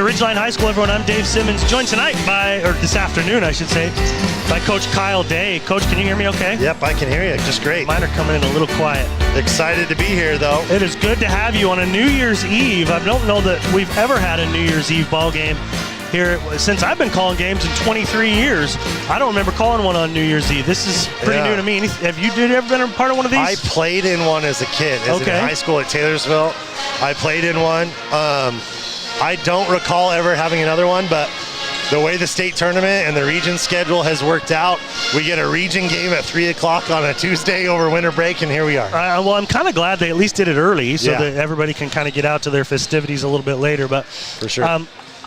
Ridgeline High School, everyone. I'm Dave Simmons, joined tonight this afternoon, I should say, by Coach Kyle Day. Coach, can you hear me okay? Yep, I can hear you. Just great. Mine are coming in a little quiet. Excited to be here, though. It is good to have you on a New Year's Eve. I don't know that we've ever had a New Year's Eve ball game here since I've been calling games in 23 years. I don't remember calling one on New Year's Eve. This is pretty new to me. Have you ever been a part of one of these? I played in one as a kid. In high school at Taylorsville. I played in one. I don't recall ever having another one, but the way the state tournament and the region schedule has worked out, we get a region game at 3 o'clock on a Tuesday over winter break, and here we are. Well, I'm kind of glad they at least did it early so that everybody can kind of get out to their festivities a little bit later. But for sure.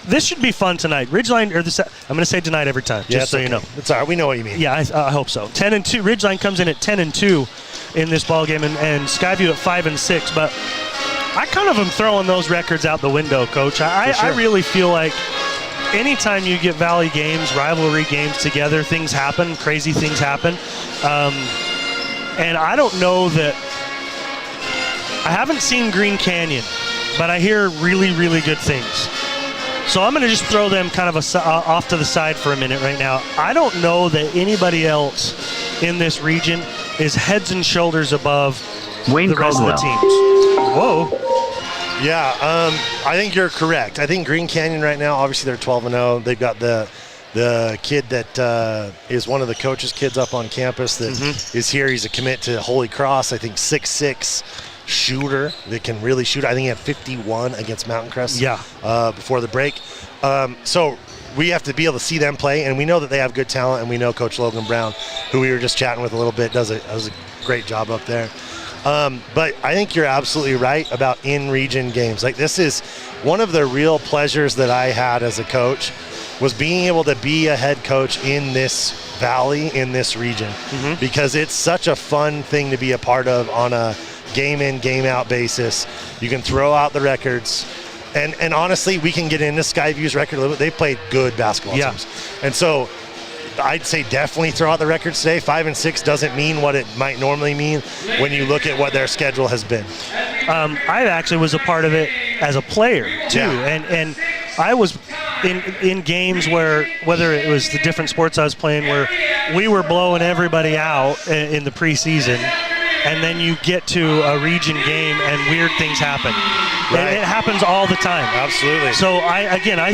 This should be fun tonight. Ridgeline, I'm going to say tonight every time, just so you know. It's all right. We know what you mean. Yeah, I hope so. 10-2. Ridgeline comes in at 10-2 in this ball game, and Skyview at 5-6. But I kind of am throwing those records out the window, Coach. I really feel like anytime you get Valley games, rivalry games together, things happen, crazy things happen. And I don't know that – I haven't seen Green Canyon, but I hear really, really good things. So I'm going to just throw them kind of off to the side for a minute right now. I don't know that anybody else in this region is heads and shoulders above the rest of the teams. Whoa. Yeah, I think you're correct. I think Green Canyon right now, obviously they're 12-0. They've got the kid that is one of the coach's kids up on campus that is here. He's a commit to Holy Cross, I think 6'6". Shooter that can really shoot. I think he had 51 against Mountain Crest before the break. So we have to be able to see them play, and we know that they have good talent, and we know Coach Logan Brown, who we were just chatting with a little bit, does a great job up there. But I think you're absolutely right about in-region games. Like, this is one of the real pleasures that I had as a coach was being able to be a head coach in this valley, in this region, because it's such a fun thing to be a part of on a game in, game out basis. You can throw out the records, and honestly, we can get into Skyview's record a little bit. They played good basketball teams, and so I'd say definitely throw out the records today. 5-6 doesn't mean what it might normally mean when you look at what their schedule has been. I actually was a part of it as a player too, and I was in games where, whether it was the different sports I was playing, where we were blowing everybody out in the preseason. And then you get to a region game and weird things happen. Right. It happens all the time. Absolutely. So I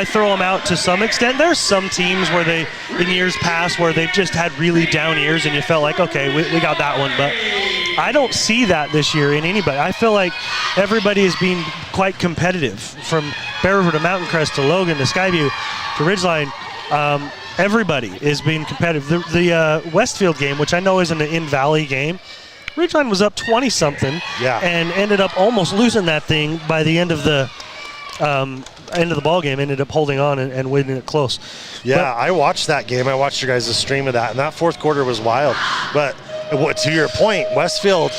throw them out to some extent. There's some teams where they, in years past, where they've just had really down years and you felt like, okay, we got that one. But I don't see that this year in anybody. I feel like everybody is being quite competitive, from Bear River to Mountain Crest to Logan to Skyview to Ridgeline. Everybody is being competitive. The Westfield game, which I know isn't an in-valley game, Ridgeline was up 20-something and ended up almost losing that thing by the end of the ball game. Ended up holding on and winning it close. Yeah, I watched that game. I watched your guys' stream of that, and that fourth quarter was wild. But to your point, Westfield,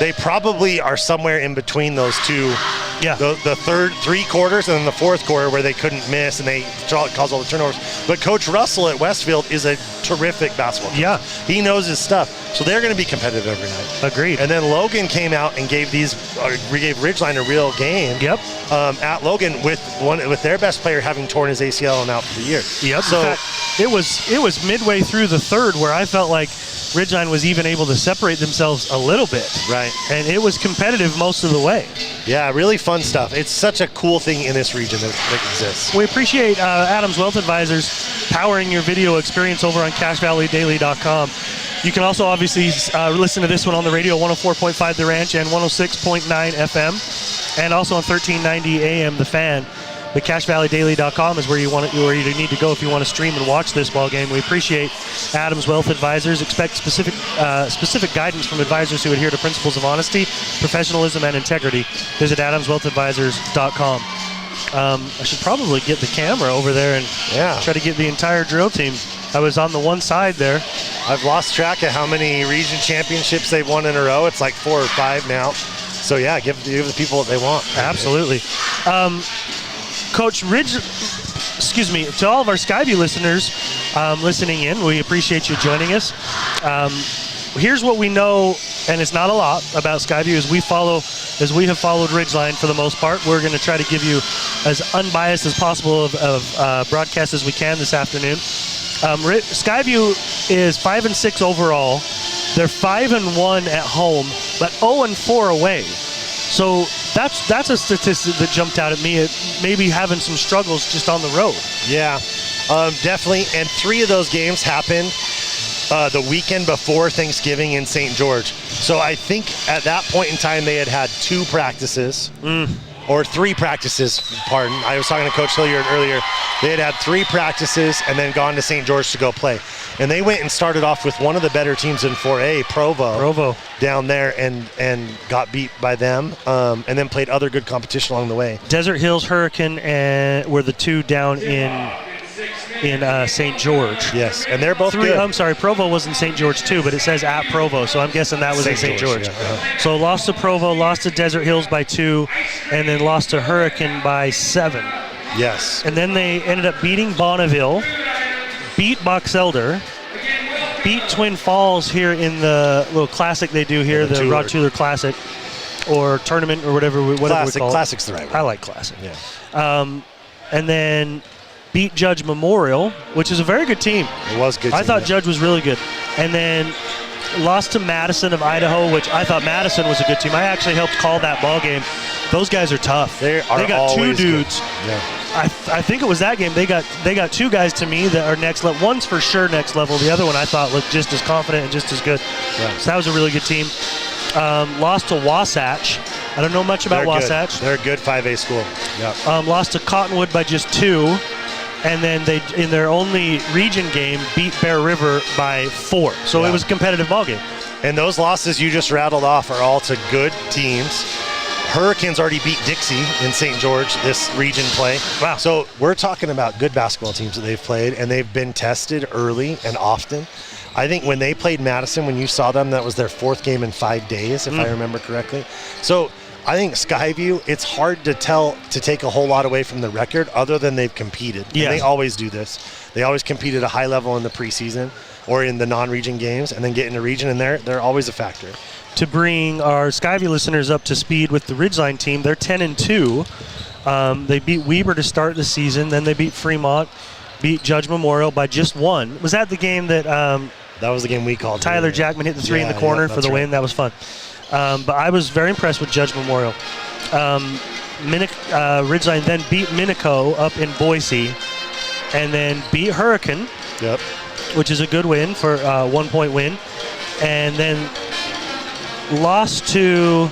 they probably are somewhere in between those two. Yeah. The third 3 quarters and then the fourth quarter where they couldn't miss and they caused all the turnovers. But Coach Russell at Westfield is a terrific basketball coach. Yeah. He knows his stuff. So they're going to be competitive every night. Agreed. And then Logan came out and gave Ridgeline a real game. Yep. At Logan with their best player having torn his ACL and out for the year. Yep. So in fact, it was midway through the third where I felt like Ridgeline was even able to separate themselves a little bit. Right. And it was competitive most of the way. Yeah, really fun stuff. It's such a cool thing in this region that exists. We appreciate Adams Wealth Advisors powering your video experience over on CashValleyDaily.com. You can also obviously listen to this one on the radio, 104.5 The Ranch and 106.9 FM, and also on 1390 AM The Fan. But CashValleyDaily.com is where you need to go if you want to stream and watch this ball game. We appreciate Adams Wealth Advisors. Expect specific guidance from advisors who adhere to principles of honesty, professionalism, and integrity. Visit AdamsWealthAdvisors.com. I should probably get the camera over there and try to get the entire drill team. I was on the one side there. I've lost track of how many region championships they've won in a row. It's like 4 or 5 now. So yeah, give the people what they want. Absolutely. Coach to all of our Skyview listeners listening in, we appreciate you joining us. here's what we know, and it's not a lot, about Skyview as we have followed Ridgeline for the most part. We're going to try to give you as unbiased as possible of broadcast as we can this afternoon. Skyview is 5-6 overall. They're 5-1 at home, but 0-4 away. So that's a statistic that jumped out at me. Maybe having some struggles just on the road. Yeah, definitely. And 3 of those games happened the weekend before Thanksgiving in St. George. So I think at that point in time they had 2 practices. Or 3 practices, pardon. I was talking to Coach Hilliard earlier. They had 3 practices and then gone to St. George to go play. And they went and started off with one of the better teams in 4A, Provo. Down there and got beat by them, and then played other good competition along the way. Desert Hills Hurricane were the 2 down in St. George. Yes, and they're both good. I'm sorry, Provo was in St. George too, but it says at Provo, so I'm guessing that was in St. George. Yeah. So lost to Provo, lost to Desert Hills by 2, and then lost to Hurricane by 7. Yes. And then they ended up beating Bonneville, beat Box Elder, beat Twin Falls here in the little classic they do here, the Rod Tueller Classic, or tournament, or whatever we call it. Classic's the right word. I like classic. Yeah. And then beat Judge Memorial, which is a very good team. It was a good team. I thought Judge was really good. And then lost to Madison of Idaho, which I thought Madison was a good team. I actually helped call that ball game. Those guys are tough. They got 2 dudes. Yeah. I think it was that game. They got 2 guys to me that are next level. One's for sure next level. The other one I thought looked just as confident and just as good. Yeah. So that was a really good team. Lost to Wasatch. I don't know much about Wasatch. They're a good 5A school. Yeah. Lost to Cottonwood by just 2. And then they, in their only region game, beat Bear River by 4. So it was a competitive ball game. And those losses you just rattled off are all to good teams. Hurricanes already beat Dixie in St. George this region play. Wow. So we're talking about good basketball teams that they've played, and they've been tested early and often. I think when they played Madison, when you saw them, that was their 4th game in 5 days, if I remember correctly. So I think Skyview, it's hard to take a whole lot away from the record other than they've competed. Yeah. And they always do this. They always compete at a high level in the preseason or in the non-region games and then get into region, and they're always a factor. To bring our Skyview listeners up to speed with the Ridgeline team, they're 10-2. They beat Weber to start the season. Then they beat Fremont, beat Judge Memorial by just 1. Was that the game that that was the game we called? Tyler Jackman hit the 3 in the corner for the win? That was fun. But I was very impressed with Judge Memorial. Ridgeline then beat Minico up in Boise, and then beat Hurricane, which is a good win for a 1-point win, and then lost to,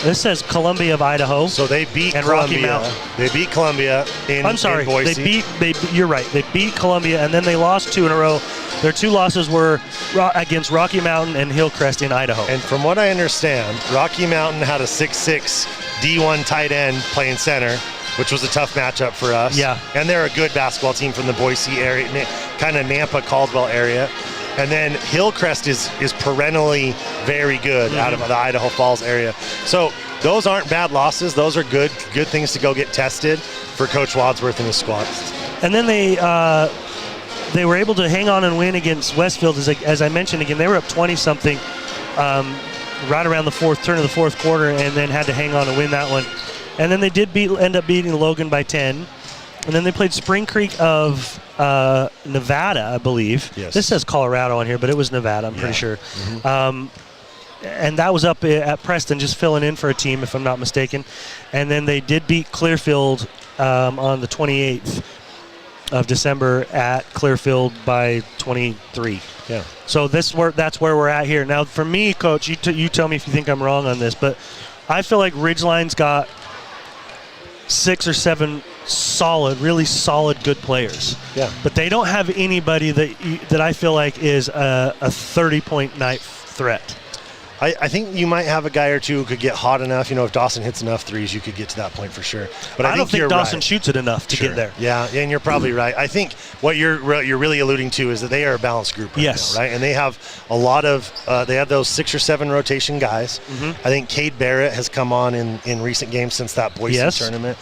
this says Columbia of Idaho. So they beat and Columbia. Rocky Mountain. They beat Columbia in Boise. You're right. They beat Columbia, and then they lost 2 in a row. Their 2 losses were against Rocky Mountain and Hillcrest in Idaho. And from what I understand, Rocky Mountain had a 6'6" D1 tight end playing center, which was a tough matchup for us. Yeah. And they're a good basketball team from the Boise area, kind of Nampa, Caldwell area. And then Hillcrest is perennially very good out of the Idaho Falls area. So those aren't bad losses. Those are good things to go get tested for Coach Wadsworth and his squad. And then they were able to hang on and win against Westfield. As I mentioned again, they were up 20-something right around the turn of the fourth quarter, and then had to hang on and win that one. And then they did end up beating Logan by 10. And then they played Spring Creek of Nevada, I believe. Yes. This says Colorado on here, but it was Nevada, I'm pretty sure. And that was up at Preston, just filling in for a team, if I'm not mistaken. And then they did beat Clearfield on the 28th of December at Clearfield by 23. Yeah. So that's where we're at here. Now, for me, Coach, you tell me if you think I'm wrong on this, but I feel like Ridgeline's got 6 or 7 really solid, good players. Yeah. But they don't have anybody that I feel like is a 30-point night threat. I think you might have a guy or two who could get hot enough. If Dawson hits enough threes, you could get to that point for sure. But I don't think you're Dawson right. shoots it enough to get there. Yeah, and you're probably right. I think what you're really alluding to is that they are a balanced group right now, right? And they have a lot of they have those 6 or 7 rotation guys. I think Cade Barrett has come on in recent games since that Boise tournament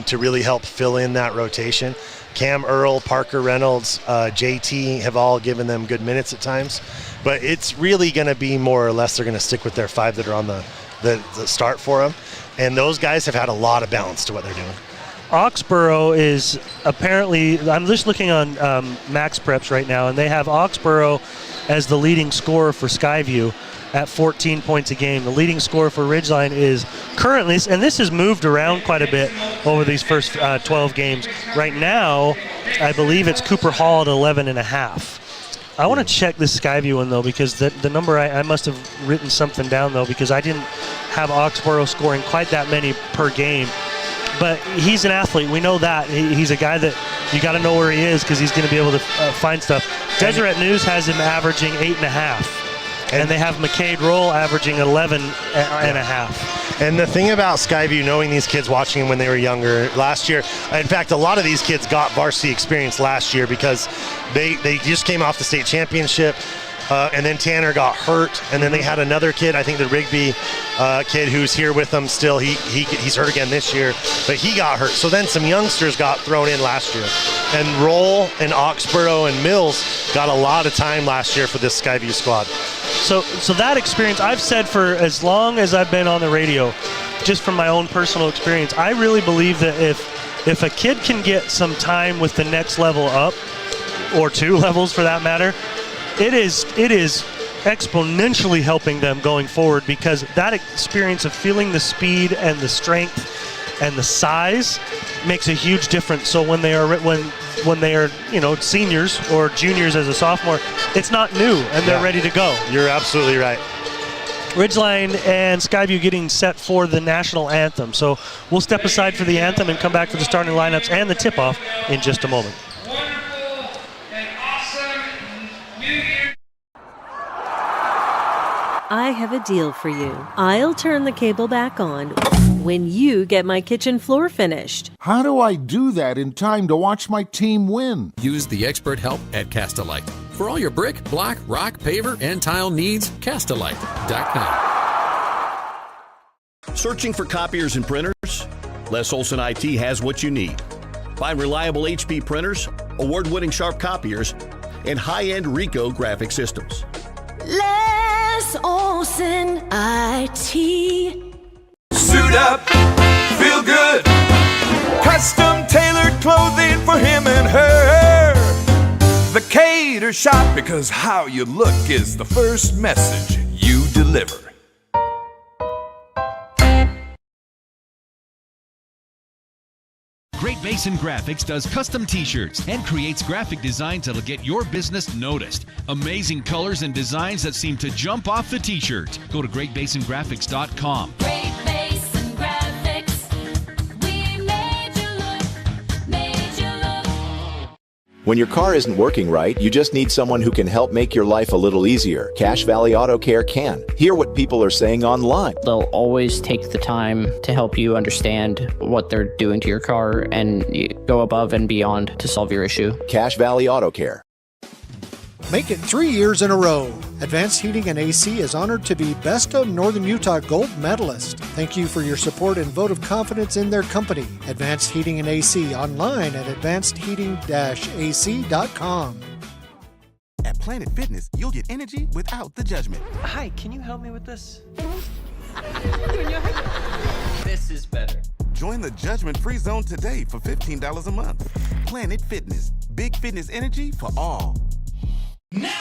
to really help fill in that rotation. Cam Earl, Parker Reynolds, JT have all given them good minutes at times. but it's really going to be more or less they're going to stick with their 5 that are on the start for them. And those guys have had a lot of balance to what they're doing. Oxborough is apparently, I'm just looking on Max Preps right now, and they have Oxborough as the leading scorer for Skyview at 14 points a game. The leading scorer for Ridgeline is currently, and this has moved around quite a bit over these first 12 games. Right now, I believe it's Cooper Hall at 11.5. I want to check this Skyview one, though, because the number, I must have written something down, though, because I didn't have Oxborough scoring quite that many per game. But he's an athlete. We know that. He's a guy that you got to know where he is because he's going to be able to find stuff. Deseret News has him averaging 8.5. And they have McCade Roll averaging 11.5. And the thing about Skyview, knowing these kids, watching them when they were younger, last year, in fact, a lot of these kids got varsity experience last year because they just came off the state championship. And then Tanner got hurt, and then they had another kid, I think the Rigby kid who's here with them still. He's hurt again this year, but he got hurt. So then some youngsters got thrown in last year. And Roll and Oxborough and Mills got a lot of time last year for this Skyview squad. So that experience, I've said for as long as I've been on the radio, just from my own personal experience, I really believe that if a kid can get some time with the next level up, or 2 levels for that matter, it is exponentially helping them going forward, because that experience of feeling the speed and the strength and the size makes a huge difference. So when they are seniors or juniors as a sophomore, it's not new and they're ready to go. You're absolutely right. Ridgeline and Skyview getting set for the national anthem. So we'll step aside for the anthem and come back for the starting lineups and the tip-off in just a moment. I have a deal for you. I'll turn the cable back on when you get my kitchen floor finished. How do I do that in time to watch my team win? Use the expert help at Castalite. For all your brick, block, rock, paver, and tile needs, Castalite.com. Searching for copiers and printers? Les Olson IT has what you need. Find reliable HP printers, award-winning Sharp copiers, and high-end Ricoh graphic systems. Les Olson IT. Suit up, feel good. Custom tailored clothing for him and her. The Cater Shop, because how you look is the first message you deliver. Great Basin Graphics does custom t-shirts and creates graphic designs that'll get your business noticed. Amazing colors and designs that seem to jump off the t-shirt. Go to GreatBasinGraphics.com. Great Basin Graphics. We made you look. When your car isn't working right, you just need someone who can help make your life a little easier. Cache Valley Auto Care can. Hear what people are saying online. They'll always take the time to help you understand what they're doing to your car and go above and beyond to solve your issue. Cache Valley Auto Care. Make it 3 years in a row. Advanced Heating and AC is honored to be Best of Northern Utah Gold Medalist. Thank you for your support and vote of confidence in their company. Advanced Heating and AC, online at advancedheating-ac.com. At Planet Fitness, you'll get energy without the judgment. Hi, can you help me with this? This is better. Join the judgment-free zone today for $15 a month. Planet Fitness, big fitness energy for all.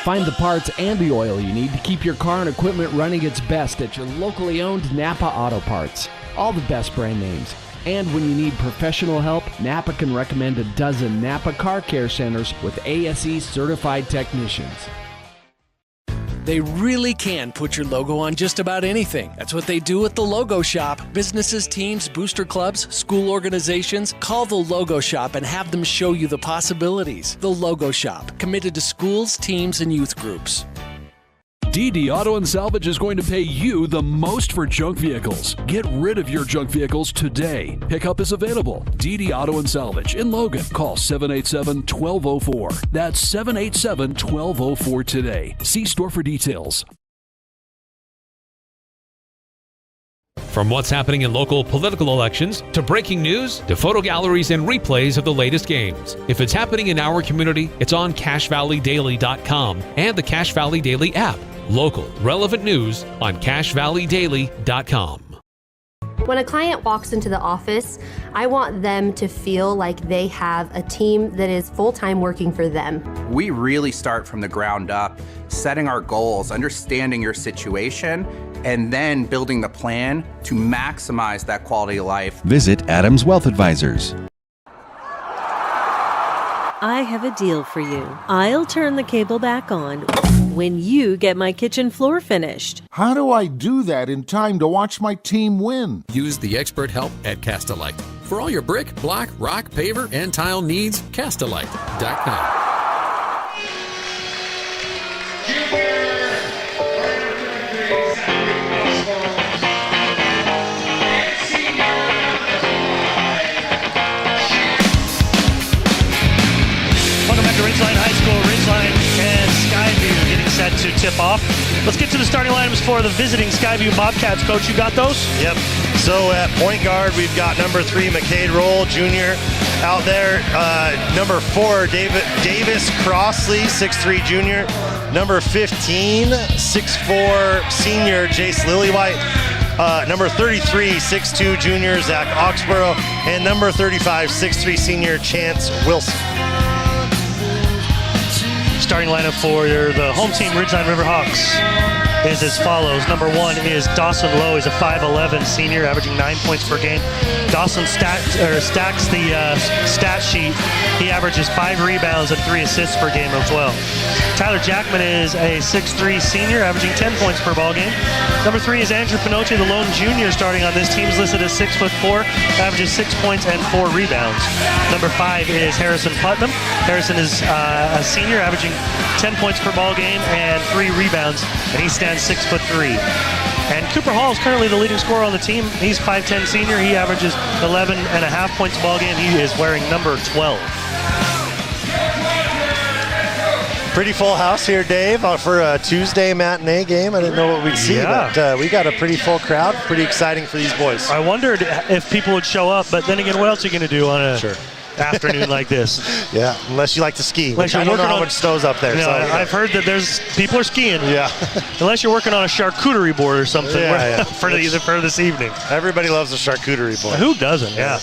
Find the parts and the oil you need to keep your car and equipment running its best at your locally owned Napa Auto Parts. All the best brand names. And when you need professional help, Napa can recommend a dozen Napa Car Care Centers with ASE certified technicians. They really can put your logo on just about anything. That's what they do at the Logo Shop. Businesses, teams, booster clubs, school organizations, call the Logo Shop and have them show you the possibilities. The Logo Shop, committed to schools, teams, and youth groups. DD Auto and Salvage is going to pay you the most for junk vehicles. Get rid of your junk vehicles today. Pickup is available. DD Auto and Salvage in Logan. Call 787-1204. That's 787-1204 today. See store for details. From what's happening in local political elections, to breaking news, to photo galleries and replays of the latest games. If it's happening in our community, it's on CacheValleyDaily.com and the Cache Valley Daily app. Local, relevant news on CacheValleyDaily.com. When a client walks into the office, I want them to feel like they have a team that is full-time working for them. We really start from the ground up, setting our goals, understanding your situation, and then building the plan to maximize that quality of life. Visit Adams Wealth Advisors. I have a deal for you. I'll turn the cable back on when you get my kitchen floor finished. How do I do that in time to watch my team win? Use the expert help at Castelite. For all your brick, block, rock, paver, and tile needs, Castelite.com. Ridgeline High School, Ridgeline and Skyview getting set to tip off. Let's get to the starting lineups for the visiting Skyview Bobcats. Coach, you got those? Yep. So at point guard, we've got number 3, McCade Roll Jr. out there. Number 4, Davis Crossley, 6'3" junior. Number 15, 6'4" senior, Jace Lillywhite. Number 33, 6'2" junior, Zach Oxborough. And number 35, 6'3" senior, Chance Wilson. Starting lineup for the home team, Ridgeline Riverhawks, is as follows. Number 1 is Dawson Lowe. He's a 5'11" senior, averaging 9 points per game. Dawson stacks the stat sheet. He averages 5 rebounds and 3 assists per game as well. Tyler Jackman is a 6'3" senior, averaging 10 points per ball game. Number 3 is Andrew Pinocchio, the lone junior, starting on this team. He's listed as 6'4", averages 6 points and 4 rebounds. Number 5 is Harrison Putnam. Harrison is a senior, averaging 10 points per ball game and 3 rebounds, and he stands 6'3". And Cooper Hall is currently the leading scorer on the team. He's 5'10" senior. He averages 11.5 points a ball game. He is wearing number 12. Pretty full house here, Dave, for a Tuesday matinee game. I didn't know what we'd see, but we got a pretty full crowd. Pretty exciting for these boys. I wondered if people would show up, but then again, what else are you going to do on a afternoon like this? Yeah, unless you like to ski. Unless I don't know how much snow's up there. No, so, I've heard that people are skiing. Yeah. Unless you're working on a charcuterie board or something for this evening. Everybody loves a charcuterie board. Who doesn't? Yeah.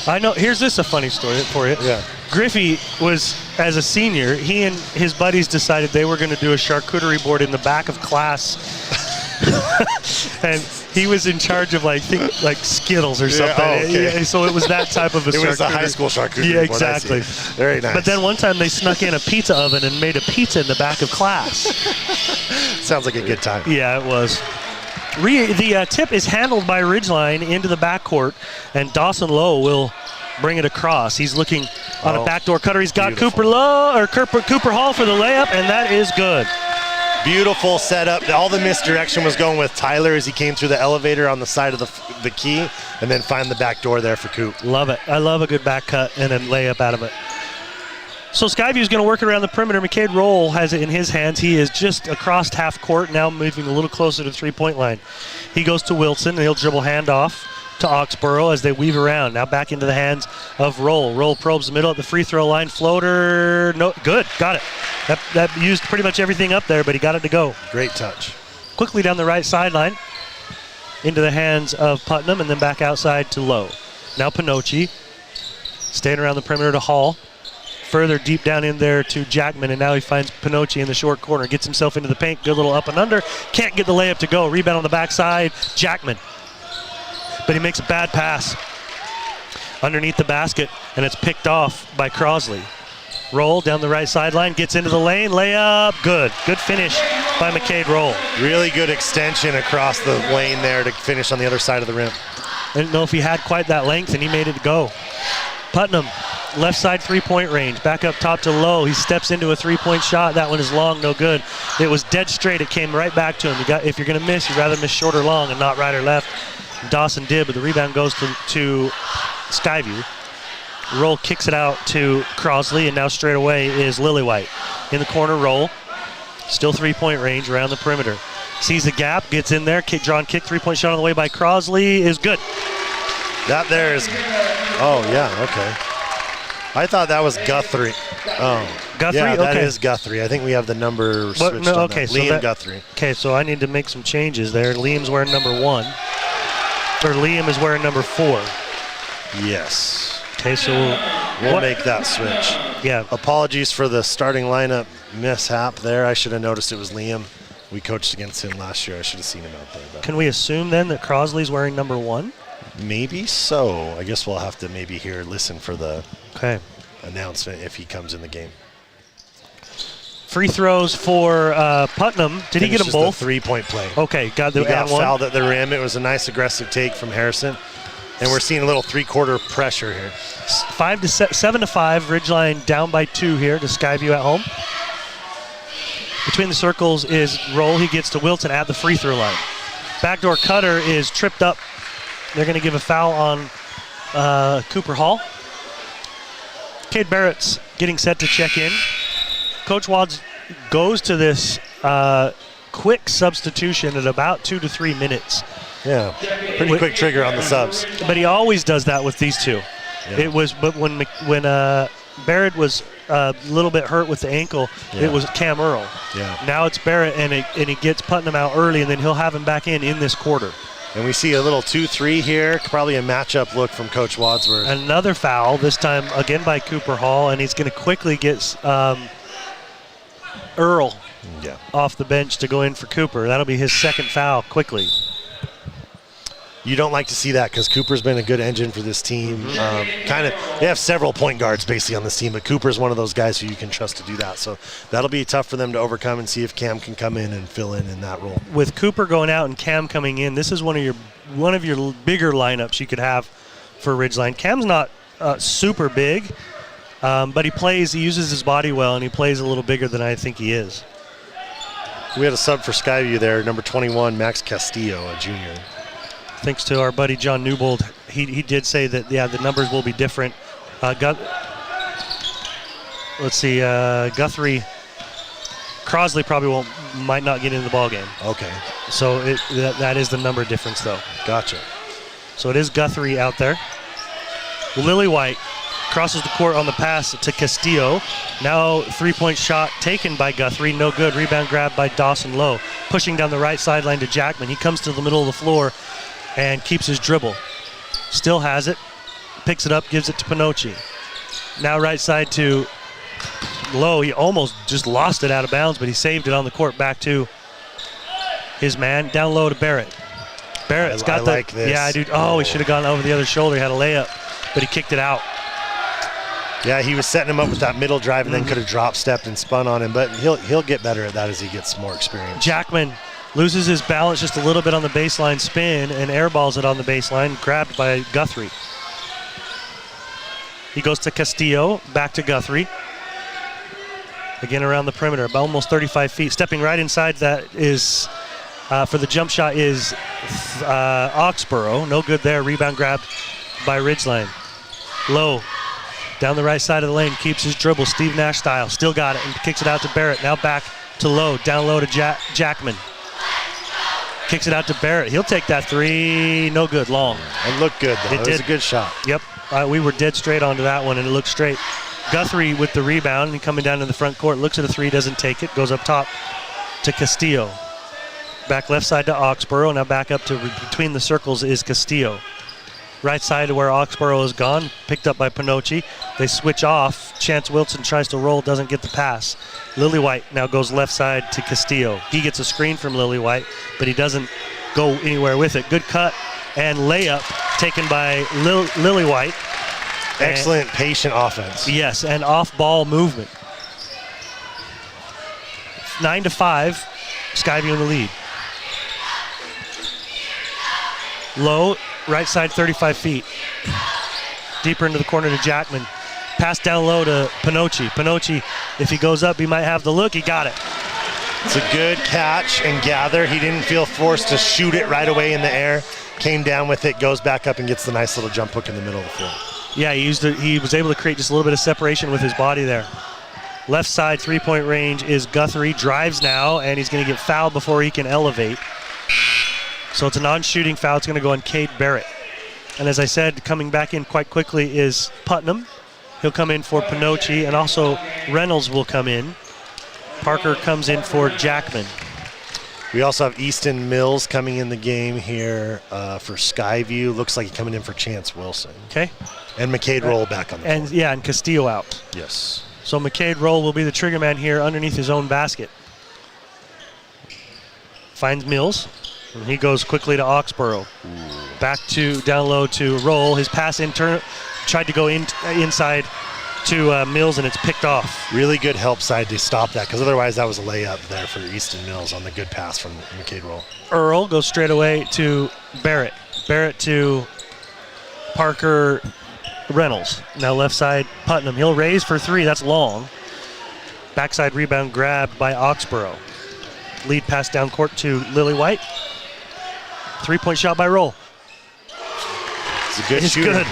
I know. Here's a funny story for you. Yeah. Griffey was, as a senior, he and his buddies decided they were going to do a charcuterie board in the back of class. And he was in charge of like Skittles or something. Oh, okay. Yeah, so it was that type of a charcuterie. It was a high school charcuterie Yeah, board. exactly. Very nice. But then one time they snuck in a pizza oven and made a pizza in the back of class. Sounds like a good time. Yeah, it was. The tip is handled by Ridgeline into the backcourt, and Dawson Lowe will bring it across. He's looking on a backdoor cutter. He's got Cooper Hall for the layup, and that is good. Beautiful setup. All the misdirection was going with Tyler as he came through the elevator on the side of the key, and then find the back door there for Coop. Love it. I love a good back cut and a layup out of it. So Skyview is going to work it around the perimeter. McCade Roll has it in his hands. He is just across half court, now moving a little closer to the three-point line. He goes to Wilson, and he'll dribble handoff to Oxborough as they weave around. Now back into the hands of Roll. Roll probes the middle at the free throw line. Floater, no, good, got it. That used pretty much everything up there, but he got it to go. Great touch. Quickly down the right sideline into the hands of Putnam, and then back outside to Lowe. Now Pinocchi staying around the perimeter to Hall. Further deep down in there to Jackman, and now he finds Pinocchi in the short corner. Gets himself into the paint. Good little up and under. Can't get the layup to go. Rebound on the backside. Jackman. But he makes a bad pass underneath the basket, and it's picked off by Crosley. Roll down the right sideline. Gets into the lane. Layup. Good. Good finish by McCade Roll. Really good extension across the lane there to finish on the other side of the rim. I didn't know if he had quite that length, and he made it go. Putnam. Left side three-point range. Back up top to Lowe. He steps into a three-point shot. That one is long, no good. It was dead straight. It came right back to him. If you're going to miss, you'd rather miss short or long and not right or left. Dawson did, but the rebound goes to Skyview. Roll kicks it out to Crosley, and now straight away is Lillywhite. In the corner, Roll. Still three-point range around the perimeter. Sees the gap, gets in there, drawn kick, 3-point shot on the way by Crosley is good. That there is, oh yeah, okay. I thought that was Guthrie. Oh, Guthrie? Yeah, that Okay. is Guthrie. I think we have the number switched on okay, that. so Liam that- Guthrie. Okay, so I need to make some changes there. Liam's wearing number 1. Or Liam is wearing number 4. Yes. Okay, so we'll make that switch. Yeah. Apologies for the starting lineup mishap there. I should have noticed it was Liam. We coached against him last year. I should have seen him out there. But Can we assume then that Crosley's wearing number 1? maybe so. I guess we'll have to maybe listen for the announcement if he comes in the game. Free throws for Putnam. Did he get them Finishes both? The 3-point play. Okay, got the He got and one. fouled at the rim. It was a nice aggressive take from Harrison. And we're seeing a little 3-quarter pressure here. 7-5. Ridgeline down by 2 here to Skyview at home. Between the circles is Roll. He gets to Wilton at the free throw line. Backdoor cutter is tripped up. They're going to give a foul on Cooper Hall. Cade Barrett's getting set to check in. Coach Wads goes to this quick substitution at about 2 to 3 minutes. Yeah, pretty quick trigger on the subs. But he always does that with these two. Yeah. It was, but when Barrett was a little bit hurt with the ankle, it was Cam Earl. Yeah. Now it's Barrett, and he gets Putnam out early, and then he'll have him back in this quarter. And we see a little 2-3 here, probably a matchup look from Coach Wadsworth. Another foul, this time again by Cooper Hall, and he's going to quickly get Earl off the bench to go in for Cooper. That'll be his second foul quickly. You don't like to see that because Cooper's been a good engine for this team. They have several point guards basically on this team, but Cooper's one of those guys who you can trust to do that. So that'll be tough for them to overcome and see if Cam can come in and fill in that role. With Cooper going out and Cam coming in, this is one of your bigger lineups you could have for Ridgeline. Cam's not super big, but he uses his body well, and he plays a little bigger than I think he is. We had a sub for Skyview there, number 21, Max Castillo, a junior. Thanks to our buddy John Newbold, he did say that the numbers will be different. Guthrie, Crosley probably might not get into the ball game. Okay. So that is the number difference though. Gotcha. So it is Guthrie out there. Lillywhite crosses the court on the pass to Castillo. Now 3-point shot taken by Guthrie, no good. Rebound grab by Dawson Lowe. Pushing down the right sideline to Jackman. He comes to the middle of the floor and keeps his dribble. Still has it. Picks it up, gives it to Pinocchi. Now right side to Lowe. He almost just lost it out of bounds, but he saved it on the court back to his man. Down low to Barrett. Barrett's got the... like this. Yeah, I do. Oh, he should have gone over the other shoulder. He had a layup, but he kicked it out. Yeah, he was setting him up with that middle drive and then could have drop stepped and spun on him, but he'll get better at that as he gets more experience. Jackman loses his balance just a little bit on the baseline spin and airballs it on the baseline, grabbed by Guthrie. He goes to Castillo, back to Guthrie. Again around the perimeter, about almost 35 feet. Stepping right inside that is, for the jump shot is Oxborough. No good there, rebound grabbed by Ridgeline. Low, down the right side of the lane, keeps his dribble, Steve Nash style. Still got it and kicks it out to Barrett. Now back to Low, down low to Jackman. Kicks it out to Barrett. He'll take that three. No good, long. It looked good, though. It was a good shot. Yep. We were dead straight onto that one, and it looked straight. Guthrie with the rebound and coming down to the front court. Looks at a three, doesn't take it. Goes up top to Castillo. Back left side to Oxborough. Now back up to between the circles is Castillo. Right side to where Oxborough is gone. Picked up by Pinocchi. They switch off. Chance Wilson tries to roll, doesn't get the pass. Lillywhite now goes left side to Castillo. He gets a screen from Lillywhite, but he doesn't go anywhere with it. Good cut and layup taken by Lillywhite. Excellent patient offense. Yes, and off-ball movement. 9-5, Skyview in the lead. Low, right side 35 feet. Deeper into the corner to Jackman. Pass down low to Pinocchi. Pinocchi, if he goes up, he might have the look. He got it. It's a good catch and gather. He didn't feel forced to shoot it right away in the air. Came down with it, goes back up and gets the nice little jump hook in the middle of the floor. Yeah, he was able to create just a little bit of separation with his body there. Left side three-point range is Guthrie. Drives now, and he's going to get fouled before he can elevate. So it's a non-shooting foul. It's going to go on Cade Barrett. And as I said, coming back in quite quickly is Putnam. He'll come in for Pinocci, and also Reynolds will come in. Parker comes in for Jackman. We also have Easton Mills coming in the game here for Skyview. Looks like he's coming in for Chance Wilson. Okay. And McCade Roll back on the and floor. Yeah, and Castillo out. Yes. So McCade Roll will be the trigger man here underneath his own basket. Finds Mills, and he goes quickly to Oxborough. Back to down low to Roll. His pass tried to go inside to Mills, and it's picked off. Really good help side to stop that, because otherwise that was a layup there for Easton Mills on the good pass from McCade Roll. Earl goes straight away to Barrett. Barrett to Parker Reynolds. Now left side Putnam. He'll raise for three. That's long. Backside rebound grabbed by Oxborough. Lead pass down court to Lily White. Three-point shot by Roll. It's a good shooter. Good.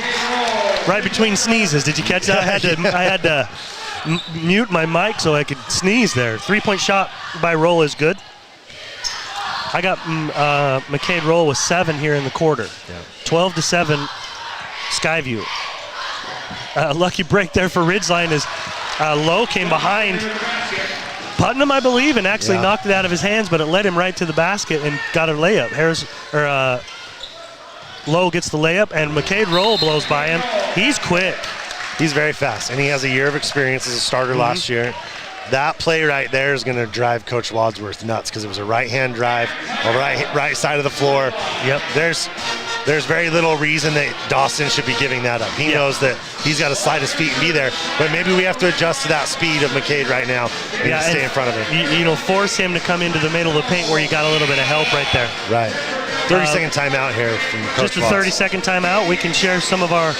Right between sneezes. Did you catch that? I had to mute my mic so I could sneeze there. Three-point shot by Roll is good. I got McCade Roll with 7 here in the quarter. Yeah. 12-7 Skyview. Lucky break there for Ridgeline as Lowe came behind Putnam, I believe, and actually knocked it out of his hands, but it led him right to the basket and got a layup. Lowe gets the layup, and McCade Roll blows by him. He's quick. He's very fast, and he has a year of experience as a starter last year. That play right there is going to drive Coach Wadsworth nuts, because it was a right-hand drive, right side of the floor. Yep. There's very little reason that Dawson should be giving that up. He knows that he's got to slide his feet and be there, but maybe we have to adjust to that speed of McCade right now and stay in front of him. Force him to come into the middle of the paint where you got a little bit of help right there. Right. 30-second timeout here from Coach Just a 30-second timeout. We can share some of our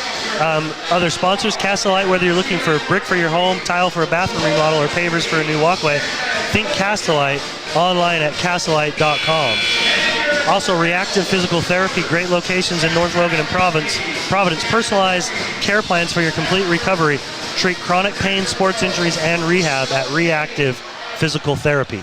other sponsors. Castlelite, whether you're looking for brick for your home, tile for a bathroom remodel, or pavers for a new walkway, think Castlelite online at castlelite.com. Also, Reactive Physical Therapy, great locations in North Logan and Providence. Personalized care plans for your complete recovery. Treat chronic pain, sports injuries, and rehab at Reactive Physical Therapy.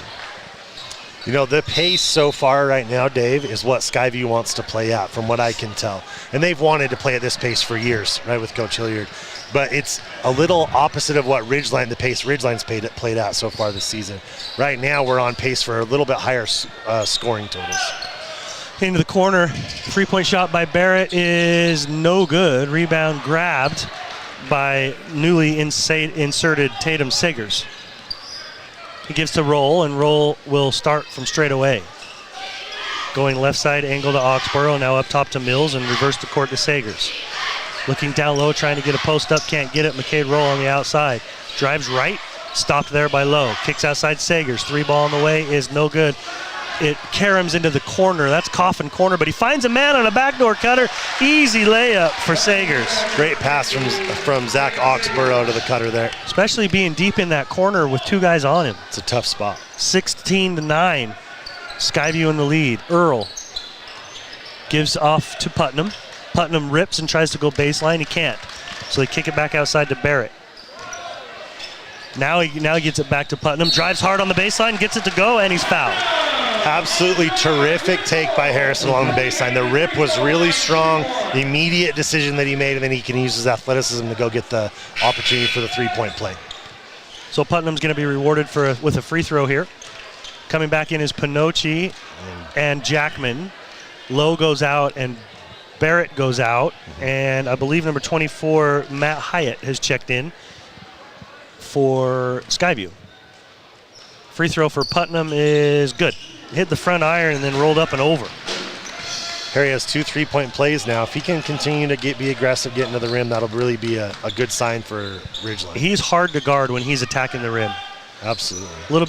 You know, the pace so far right now, Dave, is what Skyview wants to play at, from what I can tell. And they've wanted to play at this pace for years, right, with Coach Hilliard. But it's a little opposite of what the pace Ridgeline's played at so far this season. Right now, we're on pace for a little bit higher scoring totals. Into the corner, three-point shot by Barrett is no good. Rebound grabbed by newly inserted Tatum Sagers. He gives to Roll, and Roll will start from straight away. Going left side, angle to Oxborough, now up top to Mills, and reverse the court to Sagers. Looking down low, trying to get a post up, can't get it. McCade Roll on the outside. Drives right, stopped there by Lowe. Kicks outside Sagers. 3-ball on the way is no good. It caroms into the corner. That's coffin corner, but he finds a man on a backdoor cutter. Easy layup for Sagers. Great pass from Zach Oxborough to the cutter there. Especially being deep in that corner with 2 guys on him. It's a tough spot. 16-9. Skyview in the lead. Earl gives off to Putnam. Putnam rips and tries to go baseline. He can't. So they kick it back outside to Barrett. Now he gets it back to Putnam. Drives hard on the baseline, gets it to go, and he's fouled. Absolutely terrific take by Harrison along the baseline. The rip was really strong. The immediate decision that he made, and then he can use his athleticism to go get the opportunity for the three-point play. So Putnam's going to be rewarded with a free throw here. Coming back in is Pinocci and Jackman. Lowe goes out and Barrett goes out. And I believe number 24, Matt Hyatt, has checked in for Skyview. Free throw for Putnam is good. Hit the front iron and then rolled up and over. Harry has 2 3-point plays now. If he can continue to be aggressive, getting to the rim, that'll really be a good sign for Ridgeline. He's hard to guard when he's attacking the rim. Absolutely. A little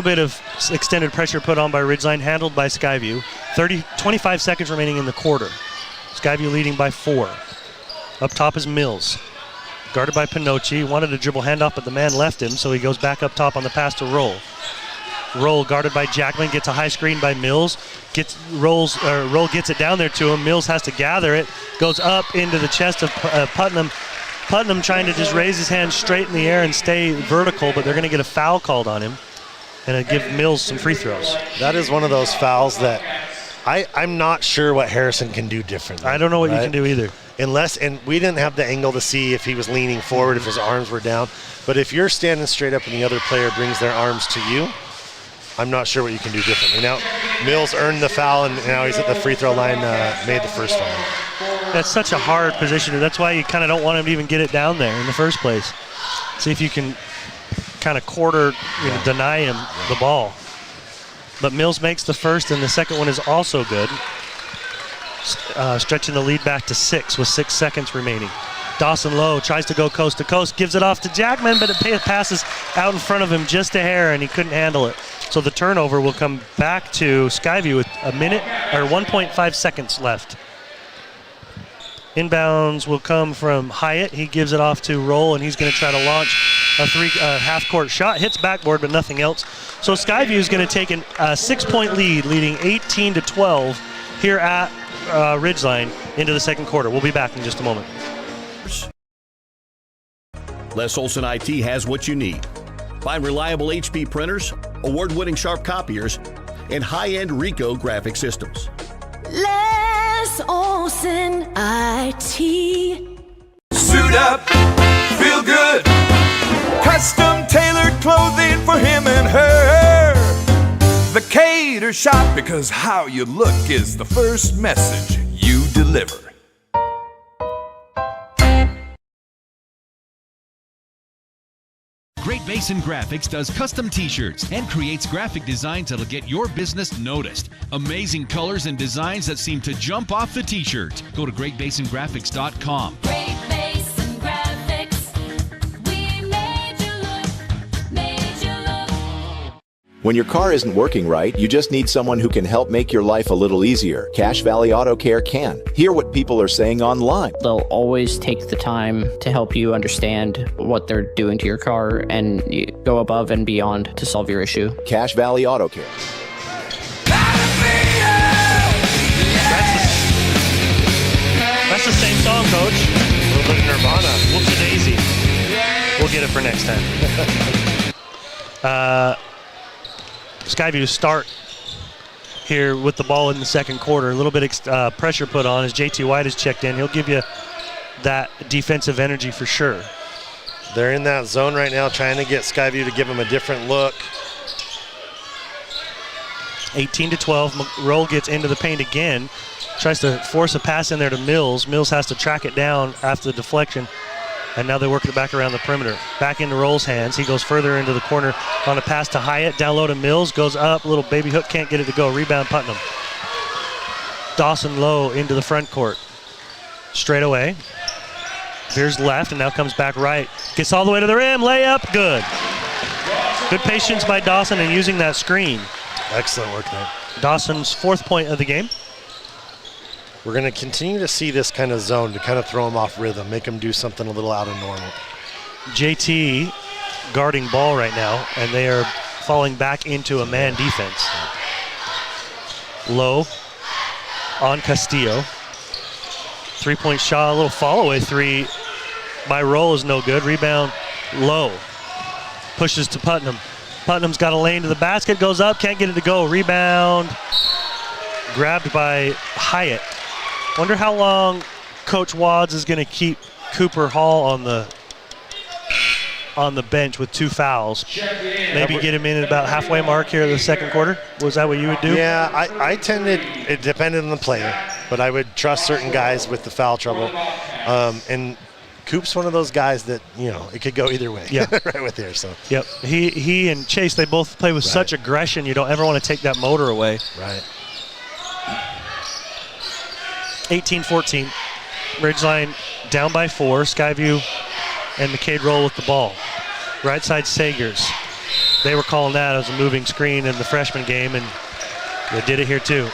bit of extended pressure put on by Ridgeline, handled by Skyview. 25 seconds remaining in the quarter. Skyview leading by 4. Up top is Mills. Guarded by Pinocci. Wanted to dribble handoff, but the man left him, so he goes back up top on the pass to Roll. Roll guarded by Jackman, gets a high screen by Mills. Roll gets it down there to him. Mills has to gather it. Goes up into the chest of Putnam. Putnam trying to just raise his hands straight in the air and stay vertical, but they're going to get a foul called on him and give Mills some free throws. That is one of those fouls that I'm not sure what Harrison can do differently. I don't know what you can do either. And we didn't have the angle to see if he was leaning forward, if his arms were down. But if you're standing straight up and the other player brings their arms to you, I'm not sure what you can do differently. Now, Mills earned the foul, and now he's at the free throw line, made the first foul. That's such a hard position. That's why you kind of don't want him to even get it down there in the first place. See if you can kind of deny him the ball. But Mills makes the first, and the second one is also good. Stretching the lead back to 6 with 6 seconds remaining. Dawson Lowe tries to go coast to coast, gives it off to Jackman, but it passes out in front of him just a hair, and he couldn't handle it. So the turnover will come back to Skyview with 1.5 seconds left. Inbounds will come from Hyatt. He gives it off to Roll, and he's going to try to launch a half-court shot. Hits backboard, but nothing else. So Skyview is going to take a 6-point lead, leading 18-12 here at Ridgeline into the second quarter. We'll be back in just a moment. Les Olson IT has what you need. Find reliable HP printers, award-winning Sharp copiers, and high-end Ricoh graphic systems. Les Olson IT. Suit up, feel good. Custom tailored clothing for him and her. The Cater Shop, because how you look is the first message you deliver. Great Basin Graphics does custom t-shirts and creates graphic designs that'll get your business noticed. Amazing colors and designs that seem to jump off the t-shirt. Go to greatbasingraphics.com. Great Basin Graphics. We made you look. When your car isn't working right, you just need someone who can help make your life a little easier. Cache Valley Auto Care can. Hear what people are saying online. They'll always take the time to help you understand what they're doing to your car and go above and beyond to solve your issue. Cache Valley Auto Care. That's the same song, Coach. A little bit of Nirvana. Whoopsie-daisy. We'll get it for next time. Skyview start here with the ball in the second quarter. A little bit pressure put on as JT White has checked in. He'll give you that defensive energy for sure. They're in that zone right now trying to get Skyview to give them a different look. 18-12. Roll gets into the paint again. Tries to force a pass in there to Mills. Mills has to track it down after the deflection. And now they work it back around the perimeter. Back into Roll's hands. He goes further into the corner on a pass to Hyatt. Down low to Mills. Goes up. Little baby hook. Can't get it to go. Rebound Putnam. Dawson Lowe into the front court. Straight away. Veers left and now comes back right. Gets all the way to the rim. Layup. Good. Good patience by Dawson in using that screen. Excellent work there. Dawson's 4th point of the game. We're going to continue to see this kind of zone to kind of throw them off rhythm, make them do something a little out of normal. JT guarding ball right now, and they are falling back into a man defense. Low on Castillo. 3-point shot, a little fall-away three by Roll is no good. Rebound, Low. Pushes to Putnam. Putnam's got a lane to the basket, goes up, can't get it to go. Rebound, grabbed by Hyatt. Wonder how long Coach Wads is going to keep Cooper Hall on the bench with 2 fouls. Maybe get him in at about halfway mark here in the second quarter. Was that what you would do? Yeah, I tended, it depended on the player, but I would trust certain guys with the foul trouble. And Coop's one of those guys that, it could go either way. Yeah. Right with here. So. Yep. He and Chase, they both play with such aggression. You don't ever want to take that motor away. Right. 18-14. Ridgeline down by 4. Skyview and McCade Roll with the ball. Right side Sagers. They were calling that as a moving screen in the freshman game, and they did it here too.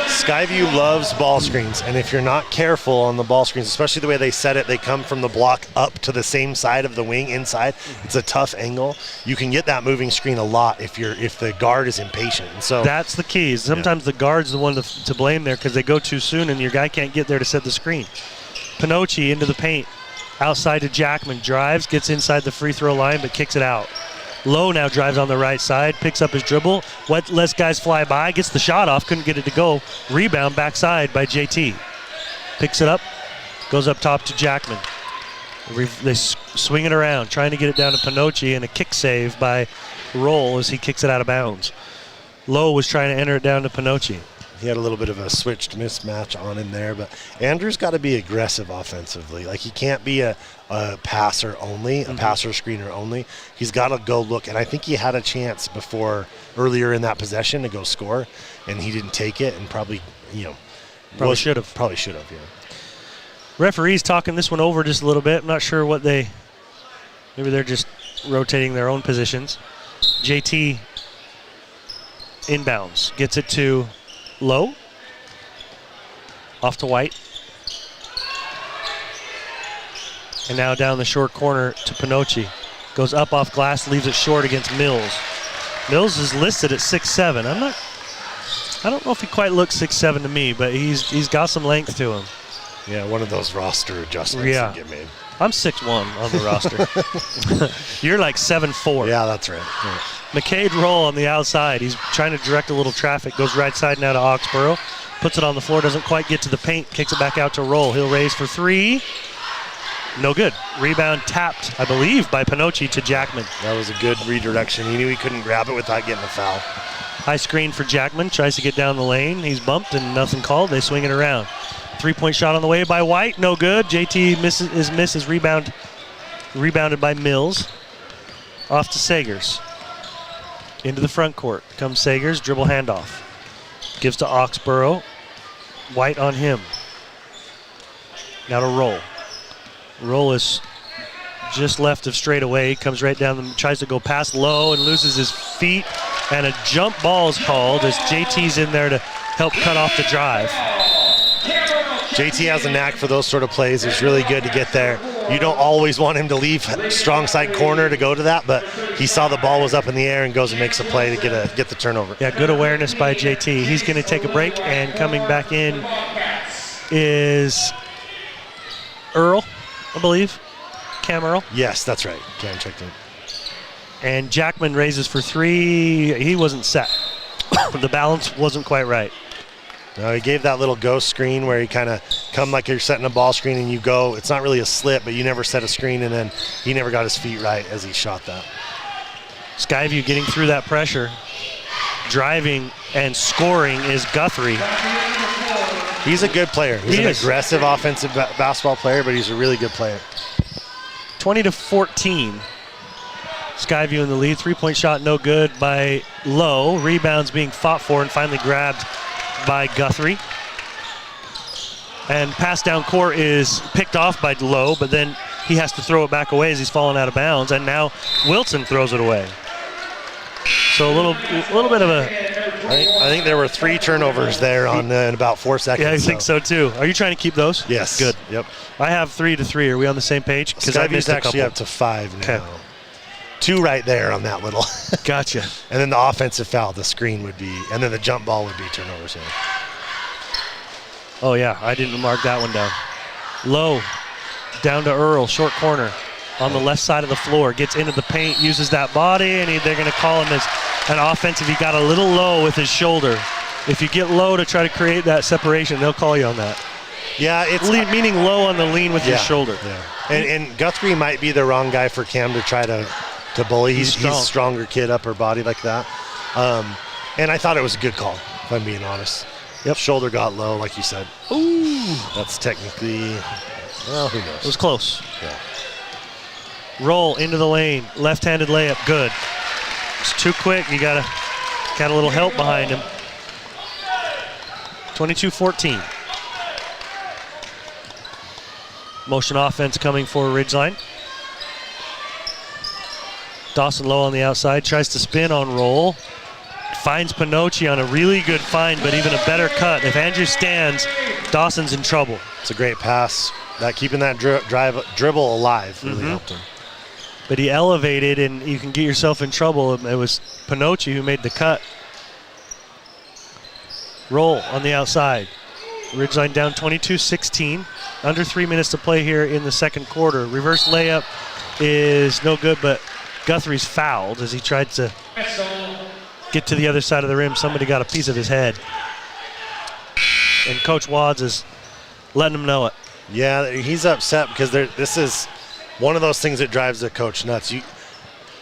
Skyview loves ball screens, and if you're not careful on the ball screens, especially the way they set it, they come from the block up to the same side of the wing inside. It's a tough angle. You can get that moving screen a lot if the guard is impatient. And so that's the key. Sometimes the guard's the one to blame there because they go too soon and your guy can't get there to set the screen. Pinocchi into the paint. Outside to Jackman, drives, gets inside the free throw line, but kicks it out. Lowe now drives on the right side, picks up his dribble, lets guys fly by, gets the shot off, couldn't get it to go. Rebound backside by JT. Picks it up, goes up top to Jackman. They swing it around, trying to get it down to Pinocci, and a kick save by Roll as he kicks it out of bounds. Lowe was trying to enter it down to Pinocci. He had a little bit of a switched mismatch on him there, but Andrew's got to be aggressive offensively. Like, he can't be a passer only, a passer screener only. He's got to go look, and I think he had a chance earlier in that possession to go score, and he didn't take it, and probably Probably should have. Yeah. Referees talking this one over just a little bit. I'm not sure what maybe they're just rotating their own positions. JT inbounds, gets it to Lowe, off to White, and now down the short corner to Pinocci. Goes up off glass, leaves it short against Mills. Mills is listed at 6'7". I don't know if he quite looks 6'7" to me, but he's got some length to him. Yeah, one of those roster adjustments that get made. I'm 6'1" on the roster. You're like 7'4". Yeah, that's right. Yeah. McCade Roll on the outside. He's trying to direct a little traffic. Goes right side now to Oxborough. Puts it on the floor. Doesn't quite get to the paint. Kicks it back out to Roll. He'll raise for three. No good. Rebound tapped, I believe, by Pinocci to Jackman. That was a good redirection. He knew he couldn't grab it without getting a foul. High screen for Jackman. Tries to get down the lane. He's bumped and nothing called. They swing it around. Three-point shot on the way by White. No good. JT misses rebounded by Mills. Off to Sagers. Into the front court. Comes Sagers. Dribble handoff. Gives to Oxborough. White on him. Now to Roll. Roll is just left of straightaway. Comes right down. Tries to go past Lowe and loses his feet. And a jump ball is called as JT's in there to help cut off the drive. JT has a knack for those sort of plays. It's really good to get there. You don't always want him to leave strong side corner to go to that, but he saw the ball was up in the air and goes and makes a play to get the turnover. Yeah, good awareness by JT. He's going to take a break, and coming back in is Earl, I believe. Cam Earl. Yes, that's right. Cam checked in. And Jackman raises for three. He wasn't set. The balance wasn't quite right. No, he gave that little ghost screen where you kind of come like you're setting a ball screen and you go. It's not really a slip, but you never set a screen, and then he never got his feet right as he shot that. Skyview getting through that pressure. Driving and scoring is Guthrie. He's a good player. He's an aggressive offensive basketball player, but he's a really good player. 20-14. Skyview in the lead. Three-point shot no good by Lowe. Rebounds being fought for and finally grabbed by Guthrie. And pass down court is picked off by Lowe, but then he has to throw it back away as he's falling out of bounds, and now Wilson throws it away. So a little bit of a... I think there were 3 turnovers there in about 4 seconds. Yeah, I think so too. Are you trying to keep those? Yes. Good. Yep. I have 3-3. Are we on the same page? Because I missed actually up to 5 now. Okay. 2 right there on that little. Gotcha. And then the offensive foul, the screen would be, and then the jump ball would be turnovers. Oh, yeah, I didn't mark that one down. Lowe, down to Earl, short corner on the left side of the floor. Gets into the paint, uses that body, and they're going to call him as an offensive. He got a little low with his shoulder. If you get low to try to create that separation, they'll call you on that. Yeah, it's meaning low on the lean with your shoulder. Yeah. And Guthrie might be the wrong guy for Cam to try to bully. He's a stronger kid, upper body like that. And I thought it was a good call, if I'm being honest. Yep. Shoulder got low, like you said. Ooh. That's technically, well, who knows? It was close. Yeah. Roll into the lane. Left-handed layup. Good. It's too quick. You got a little help behind him. 22-14. Motion offense coming for Ridgeline. Dawson Lowe on the outside, tries to spin on Roll. Finds Pinocci on a really good find, but even a better cut. If Andrew stands, Dawson's in trouble. It's a great pass. Keeping that dribble alive really helped him. But he elevated, and you can get yourself in trouble. It was Pinocci who made the cut. Roll on the outside. Ridgeline down 22-16. Under 3 minutes to play here in the second quarter. Reverse layup is no good, but Guthrie's fouled as he tried to get to the other side of the rim. Somebody got a piece of his head. And Coach Wads is letting him know it. Yeah, he's upset because this is one of those things that drives the coach nuts.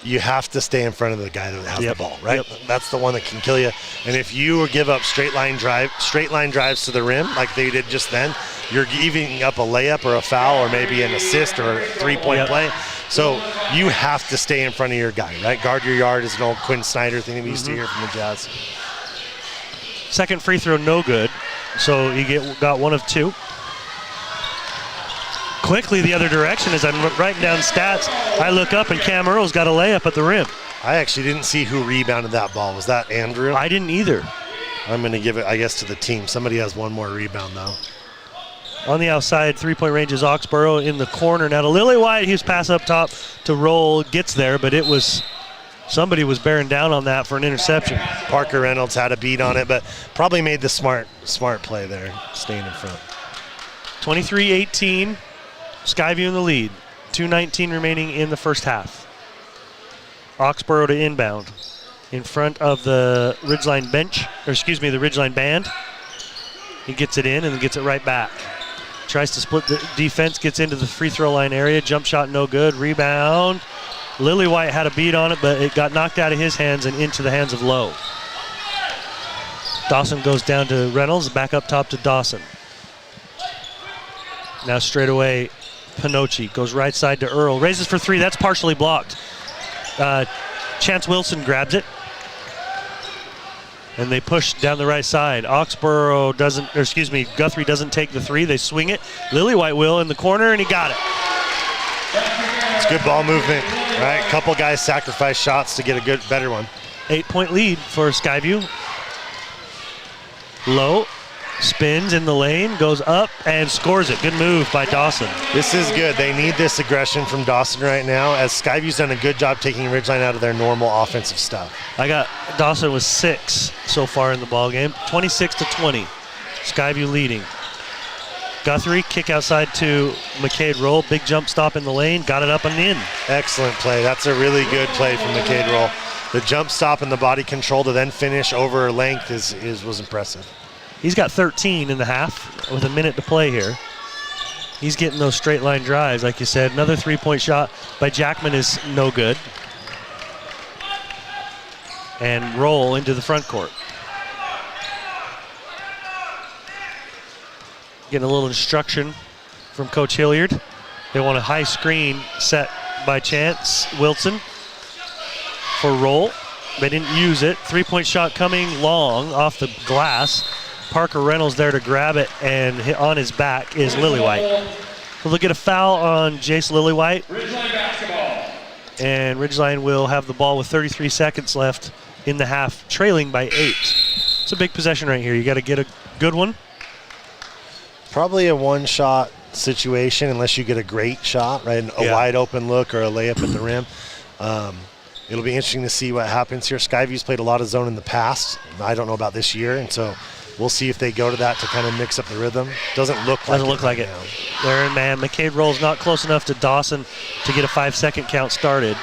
You have to stay in front of the guy that has the ball, right? Yep. That's the one that can kill you. And if you give up straight line drives to the rim like they did just then, you're giving up a layup or a foul or maybe an assist or a three-point play. So you have to stay in front of your guy, right? Guard your yard is an old Quinn Snyder thing that we used to hear from the Jazz. Second free throw, no good. So you got one of two. Quickly the other direction as I'm writing down stats. I look up and Cam Earl's got a layup at the rim. I actually didn't see who rebounded that ball. Was that Andrew? I didn't either. I'm going to give it, I guess, to the team. Somebody has one more rebound, though. On the outside, three-point range is Oxborough in the corner. Now to Lily White, he's pass up top to Roll, gets there, but it was, somebody was bearing down on that for an interception. Parker Reynolds had a beat on it, but probably made the smart play there, staying in front. 23-18, Skyview in the lead. 2:19 remaining in the first half. Oxborough to inbound in front of the Ridgeline bench, or excuse me, the Ridgeline band. He gets it in and gets it right back. Tries to split the defense, gets into the free throw line area. Jump shot no good. Rebound. Lily White had a beat on it, but it got knocked out of his hands and into the hands of Lowe. Dawson goes down to Reynolds, back up top to Dawson. Now straight away, Pinocchi goes right side to Earl. Raises for three, that's partially blocked. Chance Wilson grabs it. And they push down the right side. Oxborough doesn't, or excuse me, Guthrie doesn't take the three. They swing it. Lily White will in the corner, and he got it. It's good ball movement, right? A couple guys sacrifice shots to get a better one. 8-point lead for Skyview. Low, spins in the lane, goes up and scores it. Good move by Dawson. This is good. They need this aggression from Dawson right now, as Skyview's done a good job taking Ridgeline out of their normal offensive stuff. I got Dawson with 6 so far in the ball game. 26-20. Skyview leading. Guthrie, kick outside to McCade Roll. Big jump stop in the lane. Got it up and in. Excellent play. That's a really good play from McCade Roll. The jump stop and the body control to then finish over length was impressive. He's got 13 in the half with a minute to play here. He's getting those straight line drives, like you said. Another three-point shot by Jackman is no good. And Roll into the front court. Getting a little instruction from Coach Hilliard. They want a high screen set by Chance Wilson for Roll. They didn't use it. Three-point shot coming long off the glass. Parker Reynolds there to grab it, and on his back is Lily White. So they'll get a foul on Jace Lily White. Ridgeline basketball. And Ridgeline will have the ball with 33 seconds left in the half, trailing by 8. It's a big possession right here. You got to get a good one. Probably a one-shot situation unless you get a great shot, right? A wide open look or a layup at the rim. It'll be interesting to see what happens here. Skyview's played a lot of zone in the past. I don't know about this year, and so we'll see if they go to that to kind of mix up the rhythm. Doesn't look like it. There in man. McCade Roll's not close enough to Dawson to get a 5-second count started.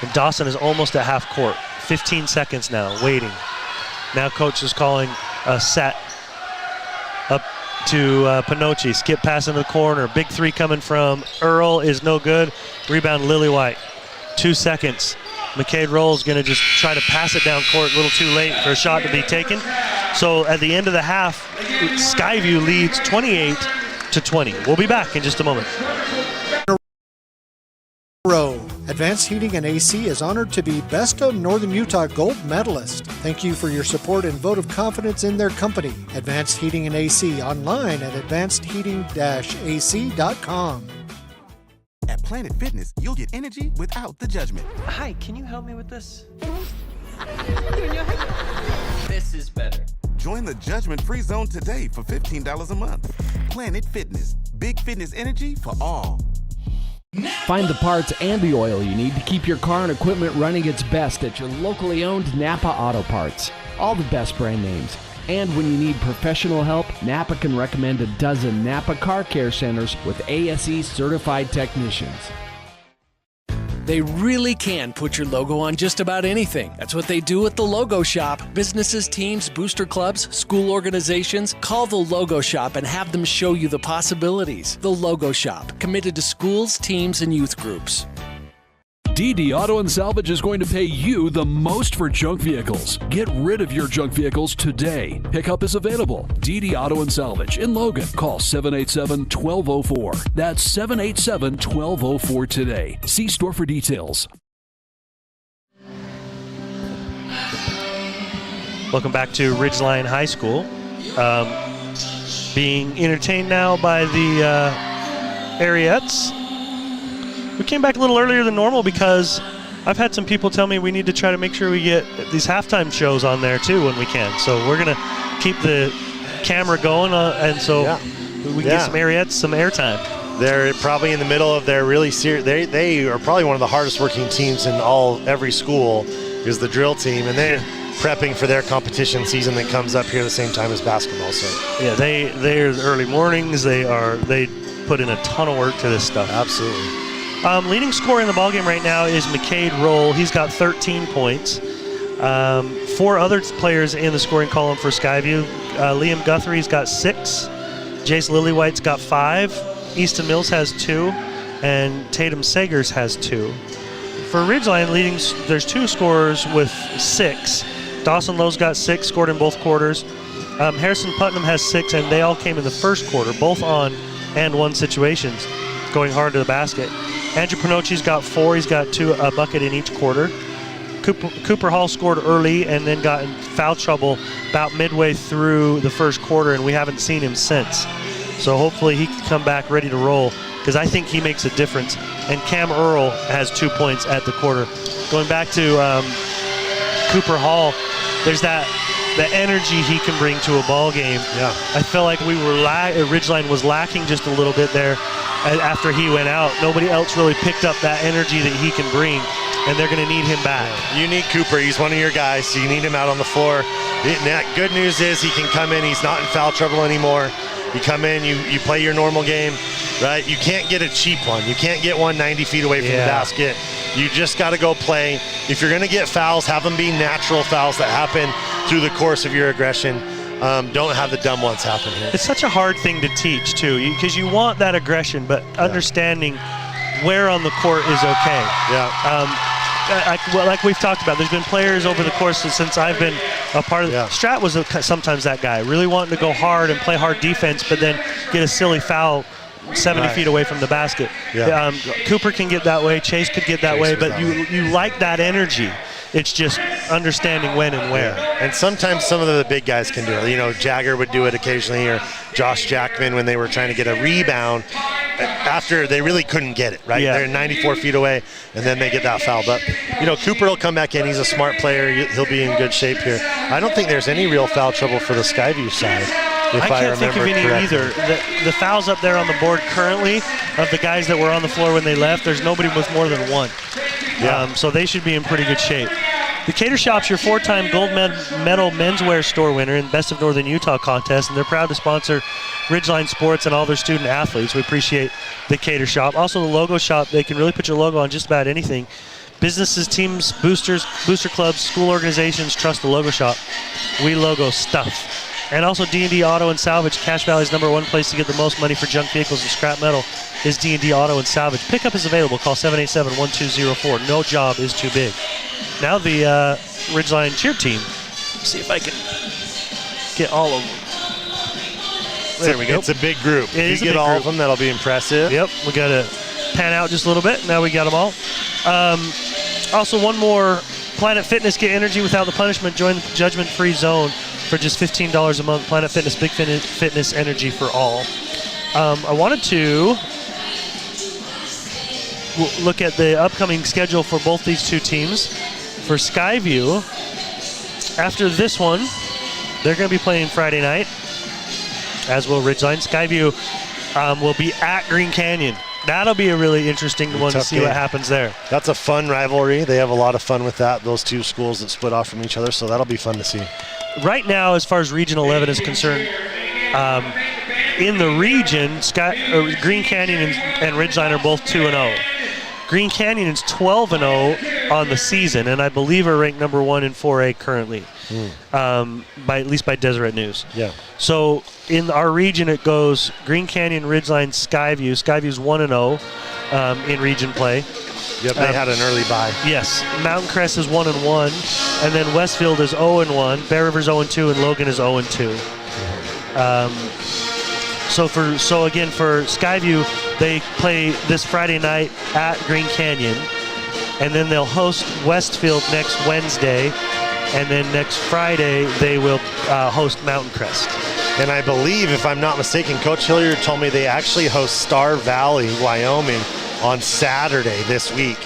And Dawson is almost at half court. 15 seconds now, waiting. Now coach is calling a set up to Pinocchi. Skip pass into the corner. Big three coming from Earl is no good. Rebound Lily White. 2 seconds. McCade Roll's going to just try to pass it down court a little too late for a shot to be taken. So at the end of the half, Skyview leads 28-20. We'll be back in just a moment. Advanced Heating and AC is honored to be Best of Northern Utah Gold Medalist. Thank you for your support and vote of confidence in their company. Advanced Heating and AC online at advancedheating-ac.com. At Planet Fitness, you'll get energy without the judgment. Hi, can you help me with this? This is better. Join the judgment-free zone today for $15 a month. Planet Fitness, big fitness energy for all. Find the parts and the oil you need to keep your car and equipment running its best at your locally owned Napa Auto Parts. All the best brand names And when you need professional help, Napa can recommend a dozen Napa Car Care Centers with ASE certified technicians. They really can put your logo on just about anything. That's what they do at the Logo Shop. Businesses, teams, booster clubs, school organizations, call the Logo Shop and have them show you the possibilities. The Logo Shop, committed to schools, teams, and youth groups. DD Auto and Salvage is going to pay you the most for junk vehicles. Get rid of your junk vehicles today. Pickup is available. DD Auto and Salvage in Logan. Call 787-1204. That's 787-1204 today. See store for details. Welcome back to Ridgeline High School. Being entertained now by the Ariettes. We came back a little earlier than normal because I've had some people tell me we need to try to make sure we get these halftime shows on there too when we can. So we're going to keep the camera going, and so we can get some Ariettes some airtime. They're probably in the middle of their really serious. They are probably one of the hardest working teams in every school is the drill team, and they're prepping for their competition season that comes up here at the same time as basketball. So yeah, they're early mornings. They put in a ton of work to this stuff. Absolutely. Leading scorer in the ballgame right now is McCade Roll. He's got 13 points. 4 other players in the scoring column for Skyview. Liam Guthrie's got 6. Jace Lillywhite's got 5. Easton Mills has 2. And Tatum Sagers has 2. For Ridgeline, there's 2 scorers with 6. Dawson Lowe's got 6, scored in both quarters. Harrison Putnam has 6, and they all came in the first quarter, both on and one situations, going hard to the basket. Andrew Pinocchi's got 4. He's got a bucket in each quarter. Cooper Hall scored early and then got in foul trouble about midway through the first quarter, and we haven't seen him since. So hopefully he can come back ready to roll, because I think he makes a difference. And Cam Earl has 2 points at the quarter. Going back to Cooper Hall, there's the energy he can bring to a ball game. Yeah. I feel like Ridgeline was lacking just a little bit there. After he went out, nobody else really picked up that energy that he can bring, and they're going to need him back. You need Cooper. He's one of your guys, so you need him out on the floor. That good news is he can come in. He's not in foul trouble anymore. You come in, you play your normal game, right? You can't get a cheap one. You can't get one 90 feet away from the basket. You just got to go play. If you're going to get fouls, have them be natural fouls that happen through the course of your aggression. Don't have the dumb ones happen here. It's such a hard thing to teach, too, because you want that aggression, but understanding where on the court is okay. Yeah. Like we've talked about, there's been players over the course since I've been a part of Strat was sometimes that guy, really wanting to go hard and play hard defense, but then get a silly foul 70 feet away from the basket. Yeah. Cooper can get that way, Chase could get that way, but you like that energy. It's just understanding when and where. Yeah. And sometimes some of the big guys can do it. You know, Jagger would do it occasionally, or Josh Jackman when they were trying to get a rebound after they really couldn't get it, right? Yeah. They're 94 feet away, and then they get that foul. But, you know, Cooper will come back in. He's a smart player. He'll be in good shape here. I don't think there's any real foul trouble for the Skyview side. I can't think of any either. The fouls up there on the board currently of the guys that were on the floor when they left, there's nobody with more than 1. Yeah. So they should be in pretty good shape. The Cater Shop's your 4-time gold medal menswear store winner in Best of Northern Utah contest, and they're proud to sponsor Ridgeline Sports and all their student athletes. We appreciate the Cater Shop. Also, the Logo Shop, they can really put your logo on just about anything. Businesses, teams, booster clubs, school organizations trust the Logo Shop. We logo stuff. And also D&D Auto and Salvage, Cache Valley's #1 place to get the most money for junk vehicles and scrap metal is D&D Auto and Salvage. Pickup is available. Call 787-1204. No job is too big. Now the Ridgeline cheer team. Let's see if I can get all of them. There we go. It's a big group. If you get all of them, that'll be impressive. Yep, we got to pan out just a little bit. Now we got them all. Also, one more. Planet Fitness, get energy without the punishment. Join the judgment-free zone for just $15 a month. Planet Fitness, big fitness energy for all. I wanted to look at the upcoming schedule for both these two teams. For Skyview, after this one, they're going to be playing Friday night, as will Ridgeline. Skyview will be at Green Canyon That'll be a really interesting one to see what happens there. That's a fun rivalry. They have a lot of fun with that, those two schools that split off from each other, so that'll be fun to see. Right now, as far as Region 11 is concerned, in the region, Green Canyon and Ridgeline are both 2-0. Green Canyon is 12-0 on the season, and I believe are ranked number 1 in 4A currently, at least by Deseret News. Yeah. So in our region, it goes Green Canyon, Ridgeline, Skyview. Skyview's 1-0 in region play. Yep, they had an early bye. Yes. Mountain Crest is 1-1, and then Westfield is 0-1. Bear River's 0-2, and Logan is 0-2. So again, for Skyview, they play this Friday night at Green Canyon, and then they'll host Westfield next Wednesday, and then next Friday they will host Mountain Crest. And I believe, if I'm not mistaken, Coach Hilliard told me they actually host Star Valley, Wyoming, on Saturday this week,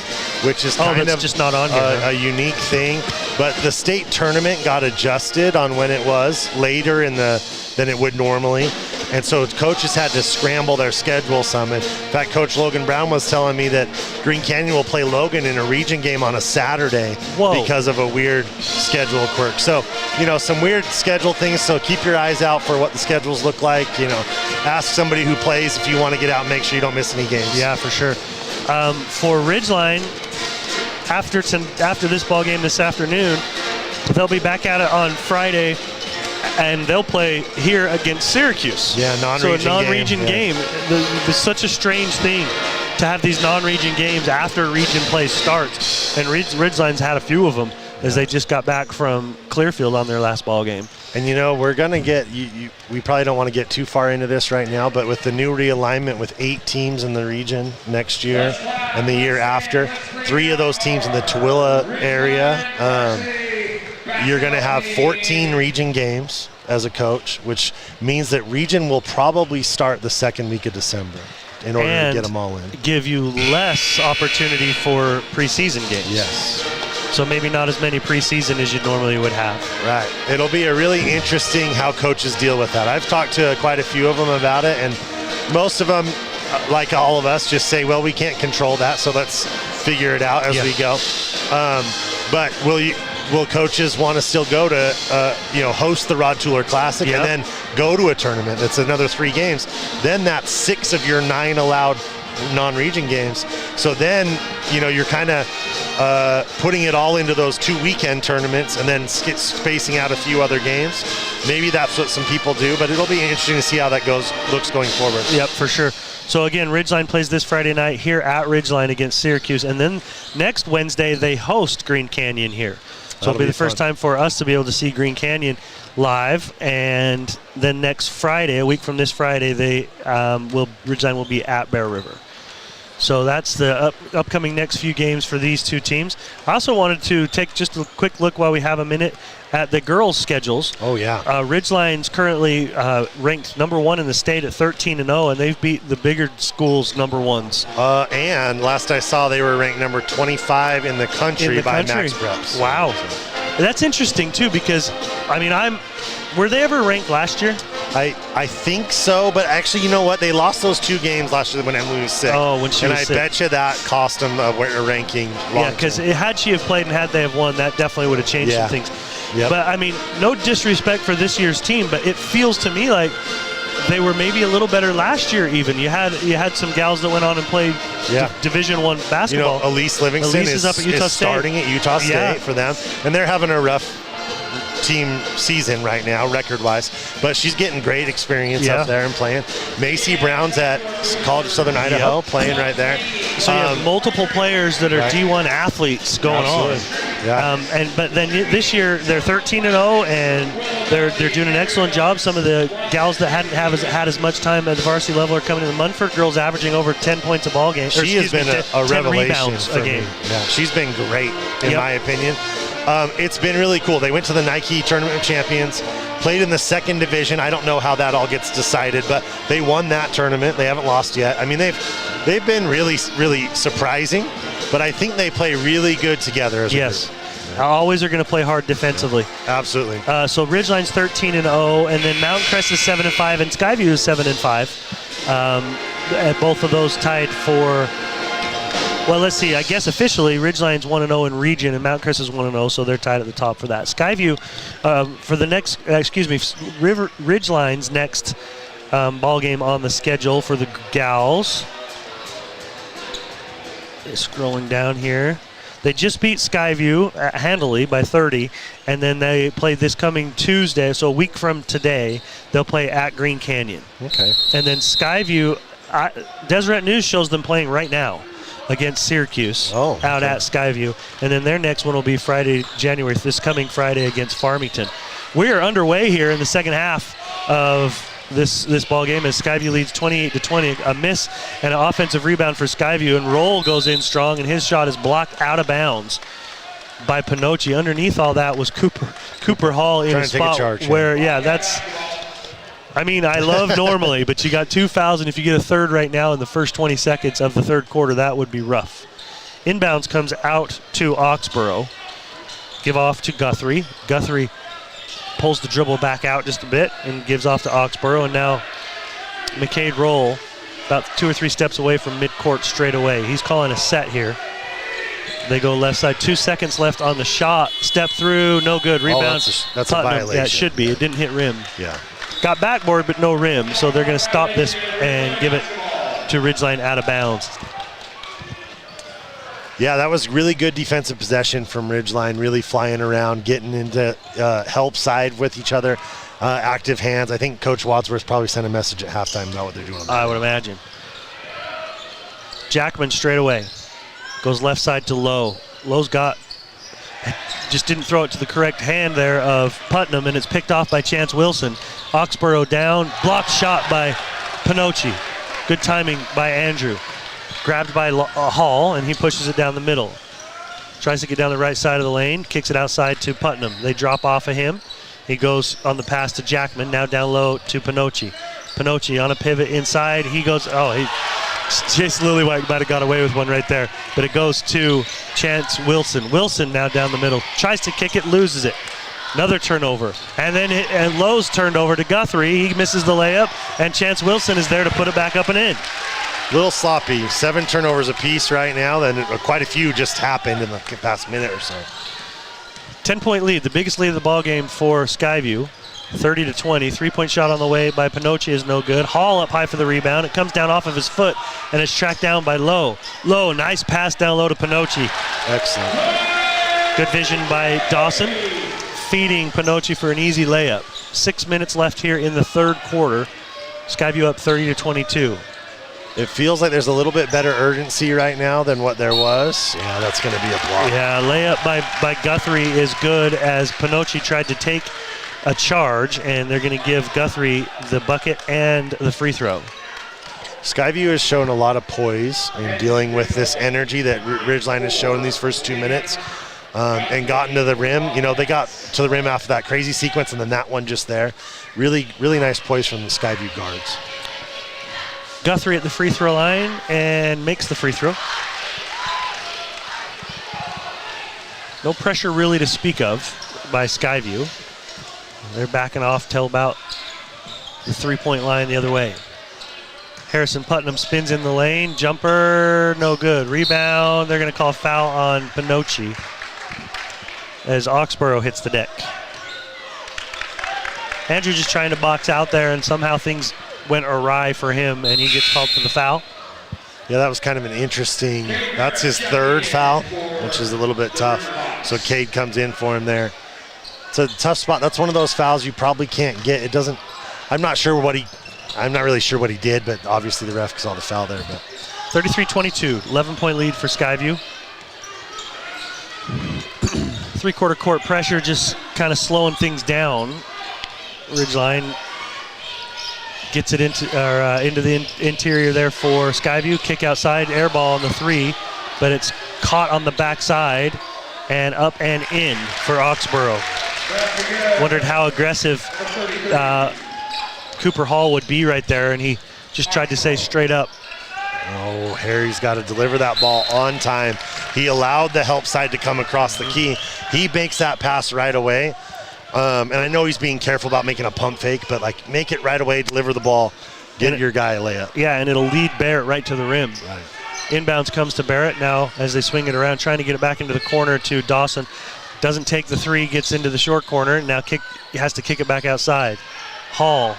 which is kind of just not on here, a unique thing. But the state tournament got adjusted on when it was later than it would normally. And so coaches had to scramble their schedule some. In fact, Coach Logan Brown was telling me that Green Canyon will play Logan in a region game on a Saturday because of a weird schedule quirk. So, some weird schedule things. So keep your eyes out for what the schedules look like. Ask somebody who plays if you want to get out and make sure you don't miss any games. Yeah, for sure. For Ridgeline, after this ball game this afternoon, they'll be back at it on Friday, and they'll play here against Syracuse. Yeah, non-region So a non-region game. It's such a strange thing to have these non-region games after region play starts. And Ridgeline's had a few of them as they just got back from Clearfield on their last ball game. And we're going to get, we probably don't want to get too far into this right now, but with the new realignment with 8 teams in the region next year and the year after, 3 of those teams in the Tooele area, you're going to have 14 region games as a coach, which means that region will probably start the second week of December in order to get them all in. Give you less opportunity for preseason games. Yes. So maybe not as many preseason as you normally would have. Right. It'll be a really interesting how coaches deal with that. I've talked to quite a few of them about it, and most of them, like all of us, just say, well, we can't control that, so let's figure it out as we go. But will coaches want to still go to, host the Rod Tueller Classic and then go to a tournament that's another 3 games? Then that's 6 of your 9 allowed non-region games. So then, you're kind of putting it all into those 2 weekend tournaments and then spacing out a few other games. Maybe that's what some people do, but it'll be interesting to see how that looks going forward. Yep, for sure. So again, Ridgeline plays this Friday night here at Ridgeline against Syracuse, and then next Wednesday they host Green Canyon here. So it'll be the first time for us to be able to see Green Canyon live, and then next Friday, a week from this Friday, Ridgeline will be at Bear River. So that's the upcoming next few games for these 2 teams. I also wanted to take just a quick look while we have a minute at the girls' schedules. Oh, yeah. Ridgeline's currently ranked number 1 in the state at 13-0, and they've beat the bigger schools' number 1s. And last I saw, they were ranked number 25 in the country by Max Preps. Wow. That's interesting, too, because, were they ever ranked last year? I think so, but actually, you know what? They lost those 2 games last year when Emily was sick. Oh, when she was sick. And I bet you that cost them a ranking. Yeah, because had she have played and had they have won, that definitely would have changed some things. Yep. But, no disrespect for this year's team, but it feels to me like they were maybe a little better last year even. You had some gals that went on and played Division I basketball. Elise Livingston is up at Utah State. Starting at Utah State for them, and they're having a rough team season right now, record-wise, but she's getting great experience up there and playing. Macy Brown's at College of Southern Idaho, playing right there. So you have multiple players that are D1 athletes going on. Yeah. But then this year they're 13-0, and they're doing an excellent job. Some of the gals that hadn't had as much time at the varsity level are coming in. The Munford girls averaging over 10 points a ball game. She has been a revelation for me. Yeah, she's been great in my opinion. It's been really cool. They went to the Nike Tournament of Champions, played in the 2nd division. I don't know how that all gets decided, but they won that tournament. They haven't lost yet. They've been really, really surprising, but I think they play really good together as a group. Always are going to play hard defensively. Absolutely. So Ridgeline's 13-0, and then Mountain Crest is 7-5, and Skyview is 7-5. both of those tied for, well, let's see. I guess officially Ridgeline's 1-0 in region and Mount Chris is 1-0, so they're tied at the top for that. Skyview for the next, Ridgeline's next ball game on the schedule for the gals. Scrolling down here. They just beat Skyview handily by 30, and then they play this coming Tuesday, so a week from today, they'll play at Green Canyon. Okay. And then Skyview, Deseret News shows them playing right now against Syracuse out at Skyview. And then their next one will be this coming Friday against Farmington. We are underway here in the second half of this ball game as Skyview leads 28-20. A miss and an offensive rebound for Skyview, and Roll goes in strong, and his shot is blocked out of bounds by Pinocchi. Underneath all that was Cooper Hall in a spot where, that's. I mean, I love normally, but you got 2 fouls, and if you get a third right now in the first 20 seconds of the third quarter, that would be rough. Inbounds comes out to Oxborough. Give off to Guthrie. Guthrie pulls the dribble back out just a bit and gives off to Oxborough, and now McCade Roll about 2 or 3 steps away from midcourt straight away. He's calling a set here. They go left side. 2 seconds left on the shot. Step through, no good. Rebound. That's a violation. Yeah, it should be. It didn't hit rim. Yeah. Got backboard, but no rim, so they're going to stop this and give it to Ridgeline out of bounds. Yeah, that was really good defensive possession from Ridgeline, really flying around, getting into help side with each other, active hands. I think Coach Wadsworth probably sent a message at halftime about what they're doing. I would imagine. Jackman straight away. Goes left side to Lowe. Lowe's just didn't throw it to the correct hand there of Putnam, and it's picked off by Chance Wilson. Oxborough down, blocked shot by Pinocchi. Good timing by Andrew. Grabbed by Hall, and he pushes it down the middle. Tries to get down the right side of the lane, kicks it outside to Putnam. They drop off of him. He goes on the pass to Jackman, now down low to Pinocchi. Pinocchi on a pivot inside. He goes, Jason Lillywhite might have got away with one right there, but it goes to Chance Wilson. Wilson now down the middle. Tries to kick it, loses it. Another turnover. And then Lowe's turned over to Guthrie. He misses the layup, and Chance Wilson is there to put it back up and in. Little sloppy. 7 turnovers apiece right now. Then quite a few just happened in the past minute or so. 10-point lead, the biggest lead of the ball game for Skyview. 30-20. 3-point shot on the way by Pinocchi is no good. Hall up high for the rebound. It comes down off of his foot, and it's tracked down by Lowe. Lowe, nice pass down low to Pinocchi. Excellent. Good vision by Dawson, feeding Pinocchi for an easy layup. 6 minutes left here in the third quarter. Skyview up 30-22. It feels like there's a little bit better urgency right now than what there was. Yeah, that's going to be a block. Yeah, layup by Guthrie is good as Pinocchi tried to take a charge, and they're going to give Guthrie the bucket and the free throw. Skyview has shown a lot of poise in dealing with this energy that Ridgeline has shown in these first 2 minutes and gotten to the rim. You know, they got to the rim after that crazy sequence and then that one just there. Really, really nice poise from the Skyview guards. Guthrie at the free throw line and makes the free throw. No pressure really to speak of by Skyview. They're backing off till about the 3-point line the other way. Harrison Putnam spins in the lane. Jumper, no good. Rebound, they're going to call foul on Pinocchi as Oxborough hits the deck. Andrew just trying to box out there, and somehow things went awry for him, and he gets called for the foul. Yeah, that was kind of an interesting, that's his third foul, which is a little bit tough. So Cade comes in for him there. It's a tough spot. That's one of those fouls you probably can't get. It doesn't, I'm not really sure what he did, but obviously the ref saw the foul there. But 33-22, 11-point lead for Skyview. Three-quarter court pressure just kind of slowing things down. Ridgeline gets it into the interior there for Skyview. Kick outside, air ball on the 3, but it's caught on the backside and up and in for Oxborough. Wondered how aggressive Cooper Hall would be right there, and he just tried to say straight up. Oh, Harry's got to deliver that ball on time. He allowed the help side to come across the key. He makes that pass right away. And I know he's being careful about making a pump fake, but like make it right away, deliver the ball. Get your guy a layup. Yeah, and it'll lead Barrett right to the rim. Right. Inbounds comes to Barrett now as they swing it around, trying to get it back into the corner to Dawson. Doesn't take the three, gets into the short corner. Now has to kick it back outside. Hall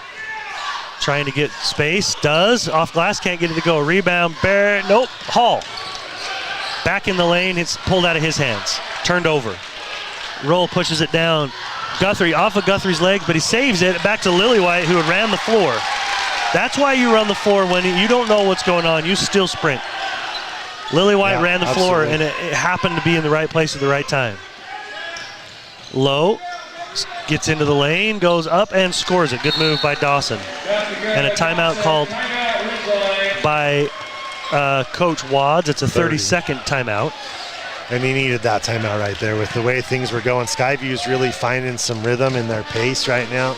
trying to get space. Does. Off glass, can't get it to go. Rebound, Barrett. Nope. Hall. Back in the lane. It's pulled out of his hands. Turned over. Roll pushes it down. Guthrie off of Guthrie's legs, but he saves it. Back to Lillywhite, who had ran the floor. That's why you run the floor when you don't know what's going on. You still sprint. Lillywhite ran the floor, and it happened to be in the right place at the right time. Low gets into the lane, goes up and scores it. Good move by Dawson. And a timeout called by Coach Wads. It's a 30-second timeout. And he needed that timeout right there with the way things were going. Skyview's really finding some rhythm in their pace right now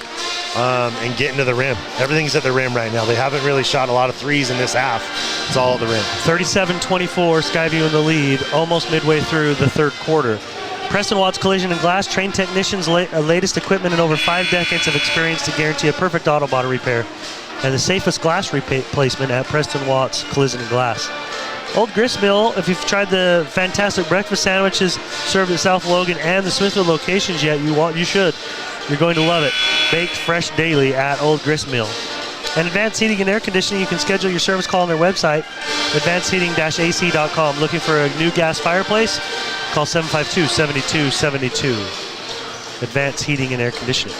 and getting to the rim. Everything's at the rim right now. They haven't really shot a lot of threes in this half. It's all at the rim. 37-24, Skyview in the lead, almost midway through the third quarter. Preston Watts Collision and Glass, trained technicians, latest equipment, and over 5 decades of experience to guarantee a perfect auto body repair and the safest glass replacement at Preston Watts Collision and Glass. Old Grist Mill, if you've tried the fantastic breakfast sandwiches served at South Logan and the Smithfield locations yet, you should. You're going to love it. Baked fresh daily at Old Grist Mill. And Advanced Heating and Air Conditioning, you can schedule your service call on their website, advancedheating-ac.com. Looking for a new gas fireplace? Call 752-7272. Advanced Heating and Air Conditioning.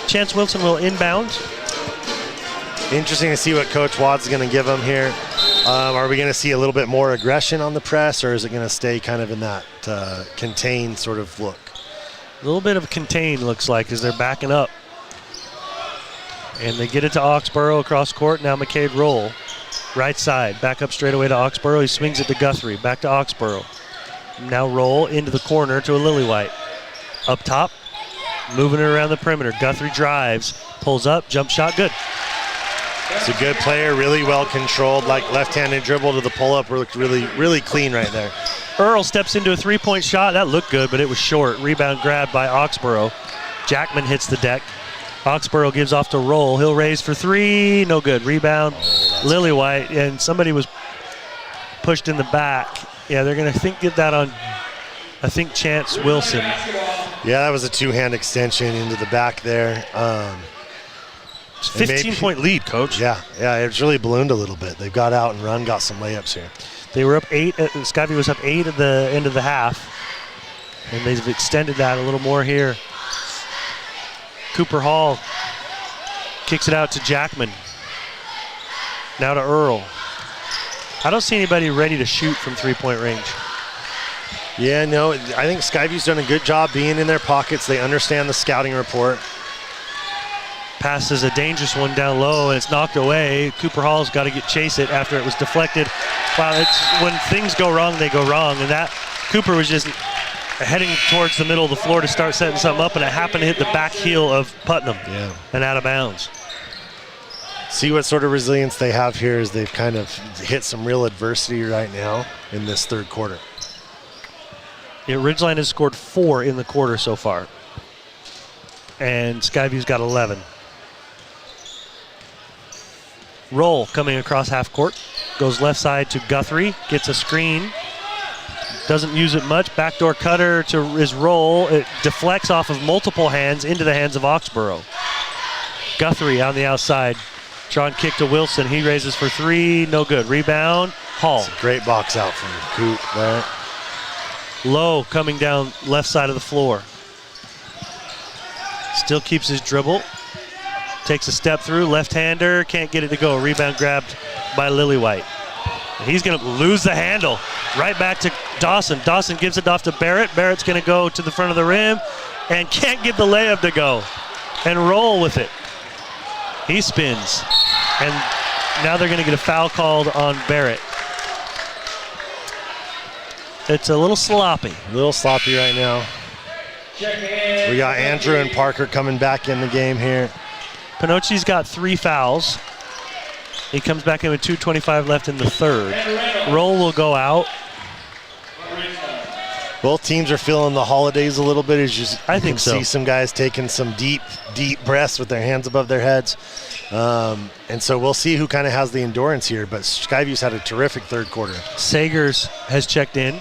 Chance Wilson will inbound. Interesting to see what Coach Watt's going to give them here. Are we going to see a little bit more aggression on the press, or is it going to stay kind of in that contained sort of look? A little bit of contained looks like as they're backing up. And they get it to Oxborough across court. Now McCade Roll. Right side. Back up straight away to Oxborough. He swings it to Guthrie. Back to Oxborough. Now Roll into the corner to a Lillywhite. Up top. Moving it around the perimeter. Guthrie drives. Pulls up. Jump shot. Good. It's a good player, really well controlled, like left-handed dribble to the pull-up, looked really, really clean right there. Earl steps into a three-point shot. That looked good, but it was short. Rebound grabbed by Oxborough. Jackman hits the deck. Oxborough gives off to Roll. He'll raise for three. No good. Rebound. Lillywhite, and somebody was pushed in the back. Yeah, they're going to get that on, I think, Chance Wilson. Yeah, that was a two-hand extension into the back there. 15-point lead, Coach. Yeah, it's really ballooned a little bit. They've got out and run, got some layups here. They were up 8. Skyview was up 8 at the end of the half, and they've extended that a little more here. Cooper Hall kicks it out to Jackman. Now to Earl. I don't see anybody ready to shoot from three-point range. Yeah, no, I think Skyview's done a good job being in their pockets. They understand the scouting report. Pass is a dangerous one down low, and it's knocked away. Cooper Hall's got to chase it after it was deflected. Wow, it's when things go wrong, they go wrong. And that Cooper was just heading towards the middle of the floor to start setting something up, and it happened to hit the back heel of Putnam and out of bounds. See what sort of resilience they have here as they've kind of hit some real adversity right now in this third quarter. Yeah, Ridgeline has scored 4 in the quarter so far, and Skyview's got 11. Roll coming across half court. Goes left side to Guthrie. Gets a screen. Doesn't use it much. Backdoor cutter to his Roll. It deflects off of multiple hands into the hands of Oxborough. Guthrie on the outside. Drawn kick to Wilson. He raises for 3. No good. Rebound. Hall. It's a great box out from Coop there. Low coming down left side of the floor. Still keeps his dribble. Takes a step through, left-hander, can't get it to go. Rebound grabbed by Lillywhite. He's going to lose the handle. Right back to Dawson. Dawson gives it off to Barrett. Barrett's going to go to the front of the rim and can't get the layup to go and Roll with it. He spins. And now they're going to get a foul called on Barrett. It's a little sloppy. A little sloppy right now. We got Andrew and Parker coming back in the game here. Pinocchi's got 3 fouls. He comes back in with 2:25 left in the third. Roll will go out. Both teams are feeling the holidays a little bit. As you I think can so. see some guys taking some deep breaths with their hands above their heads. And so we'll see who kind of has the endurance here. But Skyview's had a terrific third quarter. Sagers has checked in,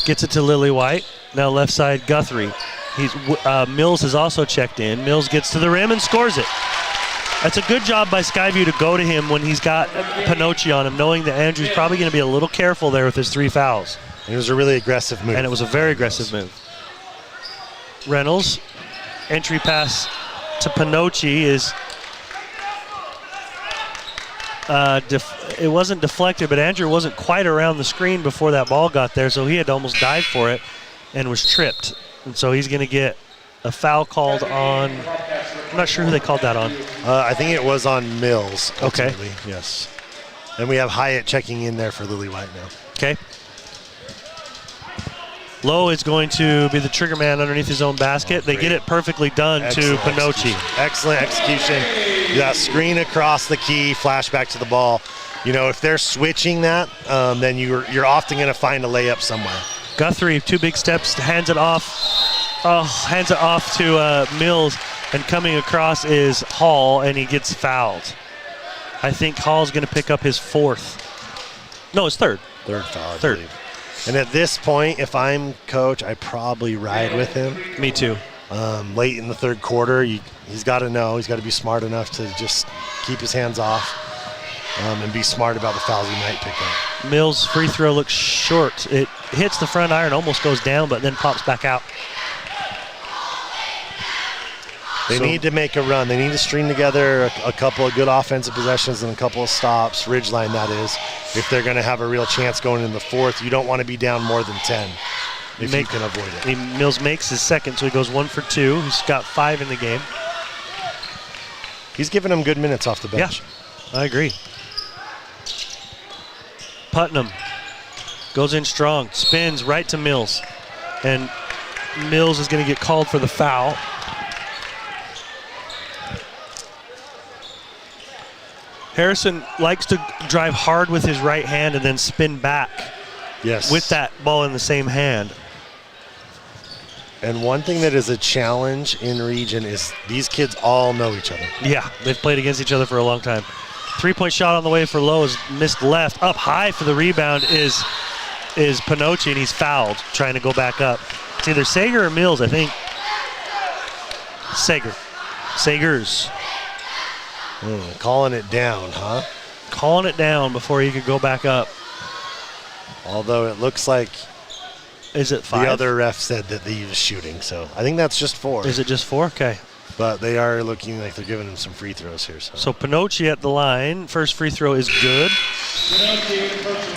gets it to Lily White. Now left side, Guthrie. Mills has also checked in. Mills gets to the rim and scores it. That's a good job by Skyview to go to him when he's got Pinocci on him, knowing that Andrew's probably going to be a little careful there with his 3 fouls. It was a really aggressive move. And it was a very aggressive move. Reynolds, entry pass to Pinocci is, it wasn't deflected, but Andrew wasn't quite around the screen before that ball got there, so he had to almost dive for it and was tripped. And so he's going to get a foul called on, I'm not sure who they called that on. I think it was on Mills. Okay. Yes. And we have Hyatt checking in there for Lily White now. Okay. Lowe is going to be the trigger man underneath his own basket. They get it perfectly done to Pinocci. Excellent execution. That screen across the key, flash back to the ball. You know, if they're switching that, then you're often going to find a layup somewhere. Guthrie, 2 big steps, hands it off to Mills, and coming across is Hall, and he gets fouled. I think Hall's going to pick up his 4th. No, his 3rd. 3rd foul, I Third. believe. And at this point, if I'm coach, I probably ride with him. Me too. Late in the third quarter, he's got to know. He's got to be smart enough to just keep his hands off and be smart about the fouls he might pick up. Mills' free throw looks short. It hits the front iron, almost goes down, but then pops back out. They need to make a run. They need to string together a couple of good offensive possessions and a couple of stops, Ridgeline that is, if they're going to have a real chance going in the fourth. You don't want to be down more than 10 if you can avoid it. Mills makes his second, so he goes 1 for 2. He's got 5 in the game. He's giving them good minutes off the bench. Yeah, I agree. Putnam goes in strong, spins right to Mills, and Mills is going to get called for the foul. Harrison likes to drive hard with his right hand and then spin back with that ball in the same hand. And one thing that is a challenge in region is these kids all know each other. Yeah, they've played against each other for a long time. 3-point shot on the way for Lowe is missed left. Up high for the rebound is Pinocci, and he's fouled trying to go back up. It's either Sager or Mills, I think. Sagers. Calling it down, huh? Calling it down before he could go back up. Although it looks like is it 5? The other ref said that he was shooting, so I think that's just 4. Is it just 4? Okay. But they are looking like they're giving him some free throws here. So Pinocci at the line. First free throw is good.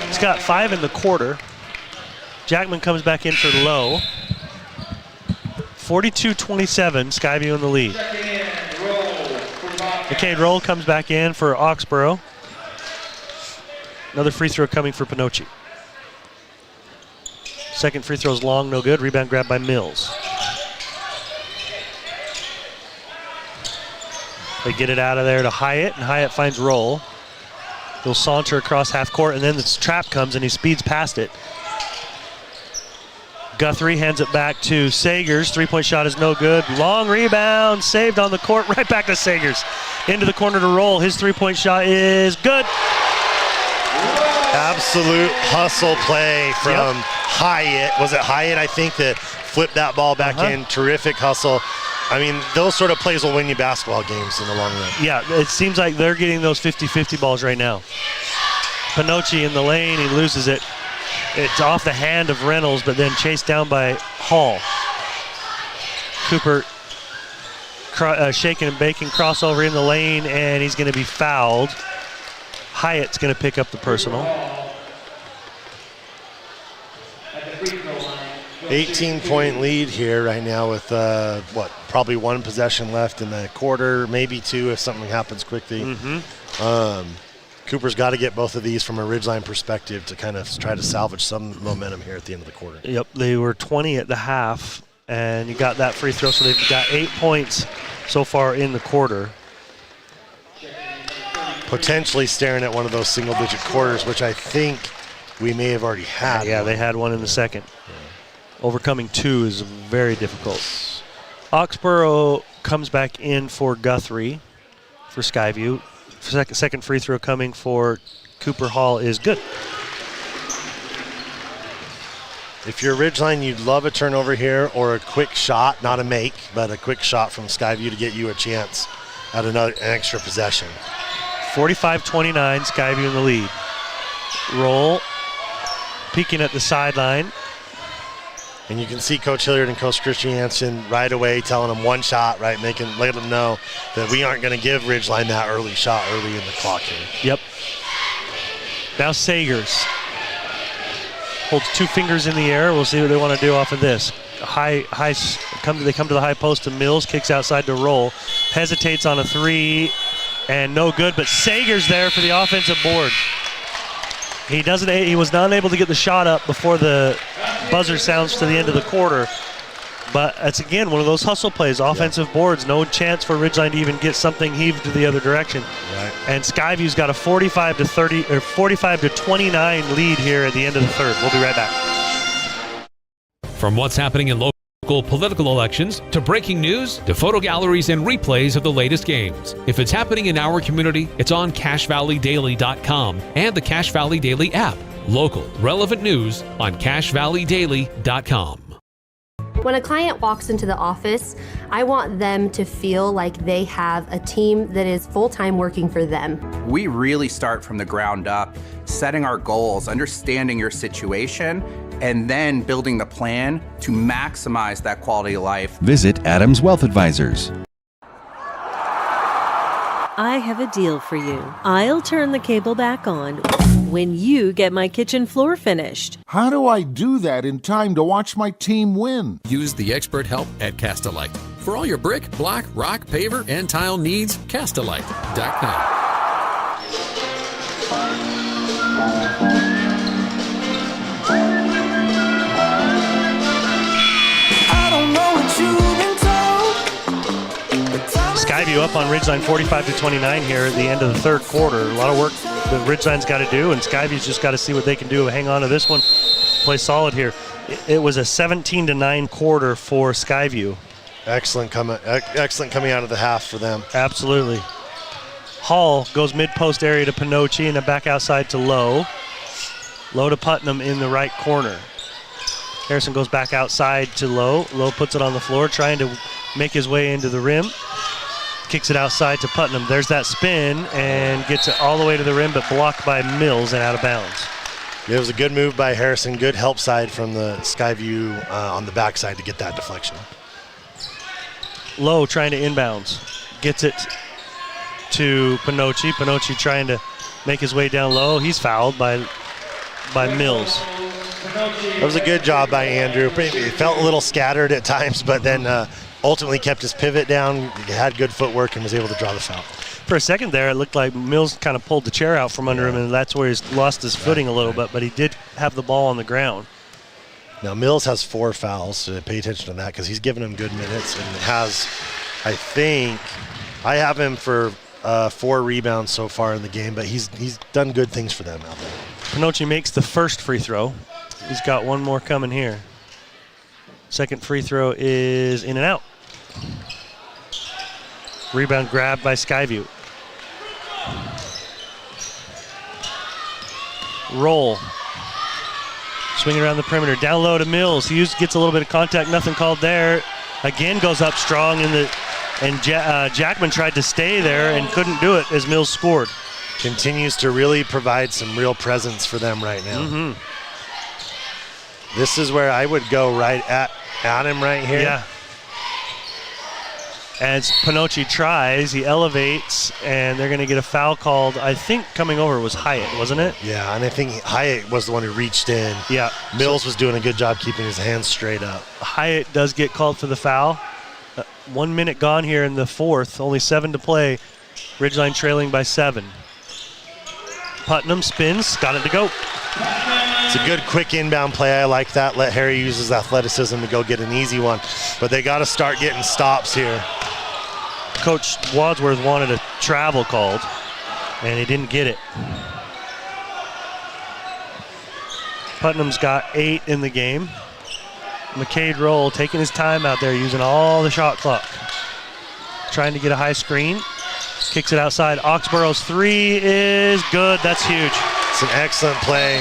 He's got 5 in the quarter. Jackman comes back in for Lowe. 42-27, Skyview in the lead. McCain Roll comes back in for Oxborough. Another free throw coming for Pinocci. Second free throw is long, no good. Rebound grabbed by Mills. They get it out of there to Hyatt, and Hyatt finds Roll. He'll saunter across half court, and then this trap comes, and he speeds past it. Guthrie hands it back to Sagers. 3-point shot is no good. Long rebound, saved on the court, right back to Sagers. Into the corner to Roll. His 3-point shot is good. Absolute hustle play from Hyatt. Was it Hyatt, I think, that flipped that ball back in? Terrific hustle. I mean, those sort of plays will win you basketball games in the long run. Yeah, it seems like they're getting those 50-50 balls right now. Pinocci in the lane, he loses it. It's off the hand of Reynolds, but then chased down by Hall. Cooper shaking and baking, crossover in the lane, and he's going to be fouled. Hyatt's going to pick up the personal. 18-point lead here right now with, probably 1 possession left in the quarter, maybe 2 if something happens quickly. Cooper's got to get both of these from a Ridgeline perspective to kind of try to salvage some momentum here at the end of the quarter. Yep, they were 20 at the half, and you got that free throw, so they've got 8 points so far in the quarter. Potentially staring at one of those single-digit quarters, which I think we may have already had. Yeah, they had one in the second. Overcoming 2 is very difficult. Oxborough comes back in for Guthrie for Skyview. Second free throw coming for Cooper Hall is good. If you're Ridgeline, you'd love a turnover here or a quick shot, not a make, but a quick shot from Skyview to get you a chance at an extra possession. 45-29, Skyview in the lead. Roll, peeking at the sideline. And you can see Coach Hilliard and Coach Christiansen right away telling them one shot, right, letting them know that we aren't going to give Ridgeline that early shot early in the clock here. Yep. Now Sagers holds 2 fingers in the air. We'll see what they want to do off of this. They come to the high post to Mills, kicks outside to Roll, hesitates on a 3, and no good. But Sagers there for the offensive board. He was not able to get the shot up before the buzzer sounds to the end of the quarter. But it's again one of those hustle plays, offensive boards, no chance for Ridgeline to even get something heaved to the other direction. Right. And Skyview's got a 45-29 lead here at the end of the third. We'll be right back. From what's happening in local political elections to breaking news to photo galleries and replays of the latest games. If it's happening in our community, it's on CashValleyDaily.com and the Cache Valley Daily app. Local, relevant news on CashValleyDaily.com. When a client walks into the office, I want them to feel like they have a team that is full-time working for them. We really start from the ground up, setting our goals, understanding your situation, and then building the plan to maximize that quality of life. Visit Adams Wealth Advisors. I have a deal for you. I'll turn the cable back on when you get my kitchen floor finished. How do I do that in time to watch my team win? Use the expert help at Castelite. For all your brick, block, rock, paver, and tile needs, Castelite.com. Skyview up on Ridgeline 45-29 here at the end of the third quarter. A lot of work that Ridgeline's got to do, and Skyview's just got to see what they can do. Hang on to this one. Play solid here. It was a 17-9 quarter for Skyview. Excellent coming out of the half for them. Absolutely. Hall goes mid-post area to Pinocci and then back outside to Lowe. Lowe to Putnam in the right corner. Harrison goes back outside to Lowe. Lowe puts it on the floor, trying to make his way into the rim. Kicks it outside to Putnam. There's that spin and gets it all the way to the rim, but blocked by Mills and out of bounds. It was a good move by Harrison. Good help side from the Skyview on the backside to get that deflection. Lowe trying to inbounds. Gets it to Pinocci. Pinocci trying to make his way down low. He's fouled by Mills. That was a good job by Andrew. It felt a little scattered at times, but then ultimately kept his pivot down, had good footwork, and was able to draw the foul. For a second there, it looked like Mills kind of pulled the chair out from under him, and that's where he's lost his footing a little bit, but he did have the ball on the ground. Now, Mills has 4 fouls, so pay attention to that because he's given him good minutes and has, I have him for 4 rebounds so far in the game, but he's done good things for them out there. Pinocci makes the first free throw. He's got one more coming here. Second free throw is in and out. Rebound grabbed by Skyview. Roll. Swinging around the perimeter. Down low to Mills. Hughes gets a little bit of contact. Nothing called there. Again goes up strong and Jackman tried to stay there and couldn't do it as Mills scored. Continues to really provide some real presence for them right now. Mm-hmm. This is where I would go right at him right here. Yeah. As Pinocci tries, he elevates, and they're going to get a foul called. I think coming over was Hyatt, wasn't it? Yeah, and I think Hyatt was the one who reached in. Yeah. Mills was doing a good job keeping his hands straight up. Hyatt does get called for the foul. 1 minute gone here in the fourth, only 7 to play. Ridgeline trailing by 7. Putnam spins, got it to go. It's a good quick inbound play. I like that. Let Harry use his athleticism to go get an easy one. But they got to start getting stops here. Coach Wadsworth wanted a travel called, and he didn't get it. Putnam's got 8 in the game. McCade Roll taking his time out there, using all the shot clock. Trying to get a high screen. Kicks it outside. Oxborough's three is good. That's huge. It's an excellent play.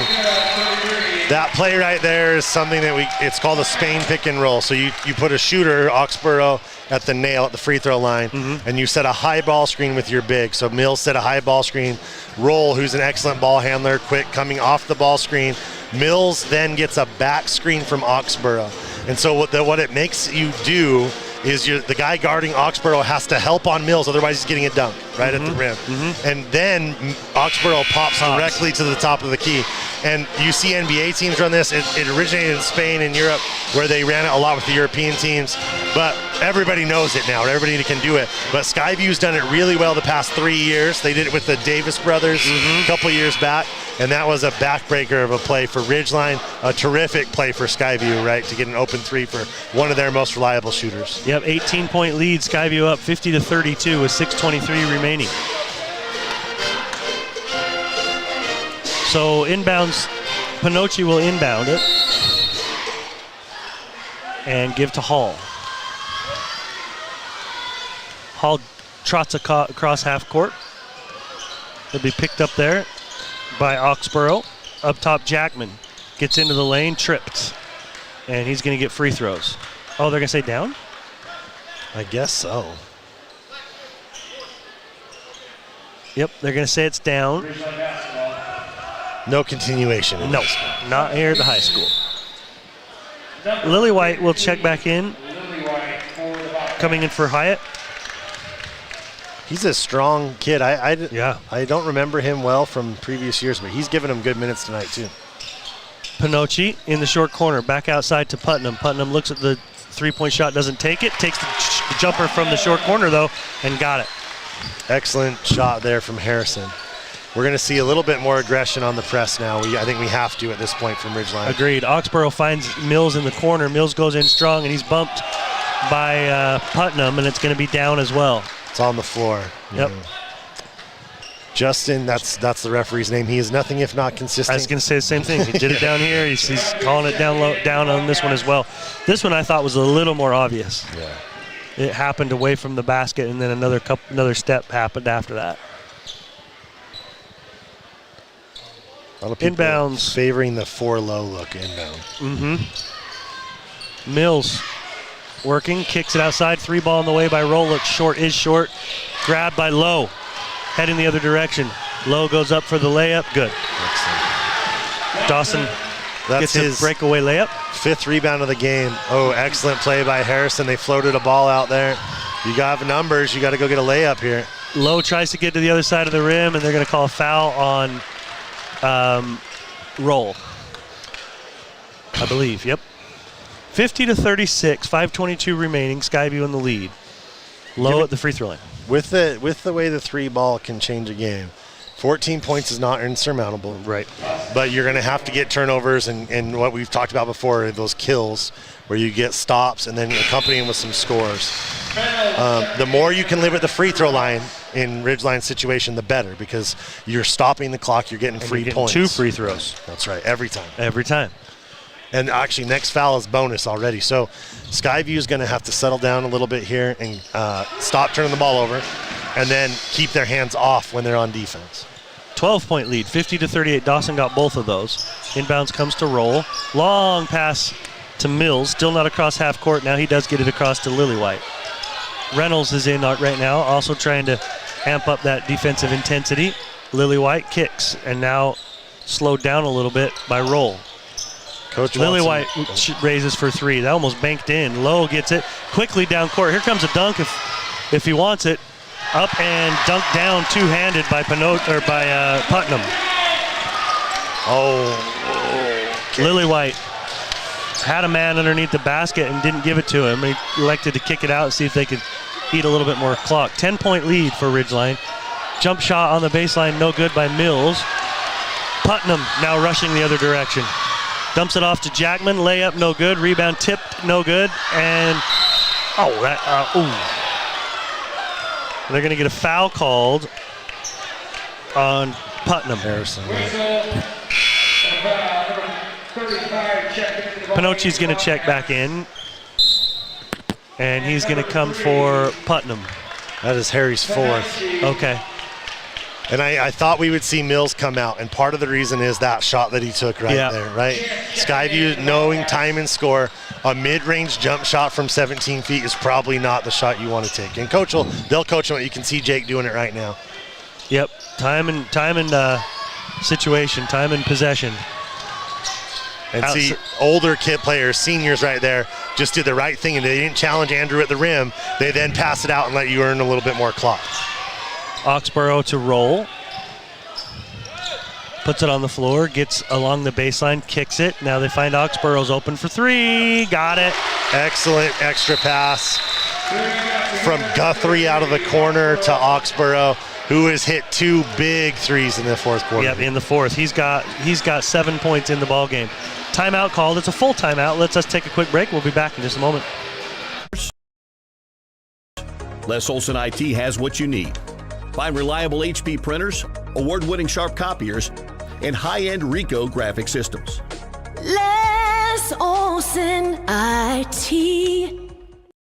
That play right there is something that it's called a Spain pick and roll. So you put a shooter, Oxborough, at the nail at the free throw line, and you set a high ball screen with your big. So Mills set a high ball screen. Roll, who's an excellent ball handler, quick coming off the ball screen. Mills then gets a back screen from Oxborough. And so what it makes you do is the guy guarding Oxborough has to help on Mills, otherwise he's getting a dunk right at the rim. And then Oxborough pops directly to the top of the key. And you see NBA teams run this. It originated in Spain and Europe, where they ran it a lot with the European teams. But everybody knows it now. Everybody can do it. But Skyview's done it really well the past 3 years. They did it with the Davis brothers a couple years back. And that was a backbreaker of a play for Ridgeline. A terrific play for Skyview, right, to get an open three for one of their most reliable shooters. Yep, 18-point lead. Skyview up 50-32 with 6:23 remaining. So inbounds, Pinocchi will inbound it and give to Hall. Hall trots across half court. He'll be picked up there by Oxborough. Up top, Jackman gets into the lane, tripped, and he's going to get free throws. Oh, they're going to say down? I guess so. Yep, they're going to say it's down. No continuation. No, not here at the high school. Lily White will check back in. Coming in for Hyatt. He's a strong kid. I don't remember him well from previous years, but he's given him good minutes tonight too. Pinocchi in the short corner, back outside to Putnam. Putnam looks at the three-point shot, doesn't take it. Takes the jumper from the short corner though, and got it. Excellent shot there from Harrison. We're going to see a little bit more aggression on the press now. I think we have to at this point from Ridgeline. Agreed. Oxborough finds Mills in the corner. Mills goes in strong, and he's bumped by Putnam, and it's going to be down as well. It's on the floor. Yep. Justin, that's the referee's name. He is nothing if not consistent. I was going to say the same thing. He did it down here. He's calling it down on this one as well. This one I thought was a little more obvious. Yeah. It happened away from the basket, and then another step happened after that. A lot of people inbounds favoring the 4-low look inbound. Mills working, kicks it outside. Three ball in the way by Roll. Looks short, is short. Grabbed by Lowe. Heading the other direction. Lowe goes up for the layup. Good. Excellent. Dawson That's gets a his breakaway layup. 5th rebound of the game. Oh, excellent play by Harrison. They floated a ball out there. You got numbers. You got to go get a layup here. Lowe tries to get to the other side of the rim, and they're going to call a foul on Roll, I believe. Yep. 50-36, 5:22 remaining. Skyview in the lead. Lowe at the free throw line. With the way the three ball can change a game, 14 points is not insurmountable. Right. But you're going to have to get turnovers and what we've talked about before, those kills where you get stops and then accompany them with some scores. The more you can live at the free throw line in Ridgeline's situation, the better, because you're stopping the clock, you're getting free points. 2 free throws. That's right, every time. Every time. And actually, next foul is bonus already. So Skyview is going to have to settle down a little bit here and stop turning the ball over, and then keep their hands off when they're on defense. 12-point lead, 50-38. Dawson got both of those. Inbounds comes to Roll. Long pass to Mills. Still not across half court. Now he does get it across to Lillywhite. Reynolds is in right now, also trying to amp up that defensive intensity. Lillywhite kicks, and now slowed down a little bit by Roll. Coach Lillywhite raises for three. That almost banked in. Lowe gets it quickly down court. Here comes a dunk if he wants it. Up and dunked down two-handed by Putnam. Okay. Lillywhite had a man underneath the basket and didn't give it to him. He elected to kick it out and see if they could eat a little bit more clock. 10-point lead for Ridgeline. Jump shot on the baseline, no good by Mills. Putnam now rushing the other direction. Dumps it off to Jackman. Layup, no good. Rebound tipped, no good. And, they're going to get a foul called on Putnam. Harrison. Pinocchi's going to check back in, and he's going to come for Putnam. That is Harry's fourth. Okay. And I thought we would see Mills come out, and part of the reason is that shot that he took right there, right? Skyview, knowing time and score, a mid-range jump shot from 17 feet is probably not the shot you want to take. And they'll coach him. You can see Jake doing it right now. Yep, time and situation, time and possession. And see, older kid players, seniors right there, just did the right thing, and they didn't challenge Andrew at the rim. They then pass it out and let you earn a little bit more clock. Oxborough to roll. Puts it on the floor, gets along the baseline, kicks it. Now they find Oxborough's open for three. Got it. Excellent extra pass from Guthrie out of the corner to Oxborough, who has hit 2 big threes in the fourth quarter. Yep, in the fourth. He's got 7 points in the ball game. Timeout called. It's a full timeout. Let's take a quick break. We'll be back in just a moment. Les Olson IT has what you need. Find reliable HP printers, award-winning Sharp copiers, and high-end Ricoh graphic systems. Les Olson IT.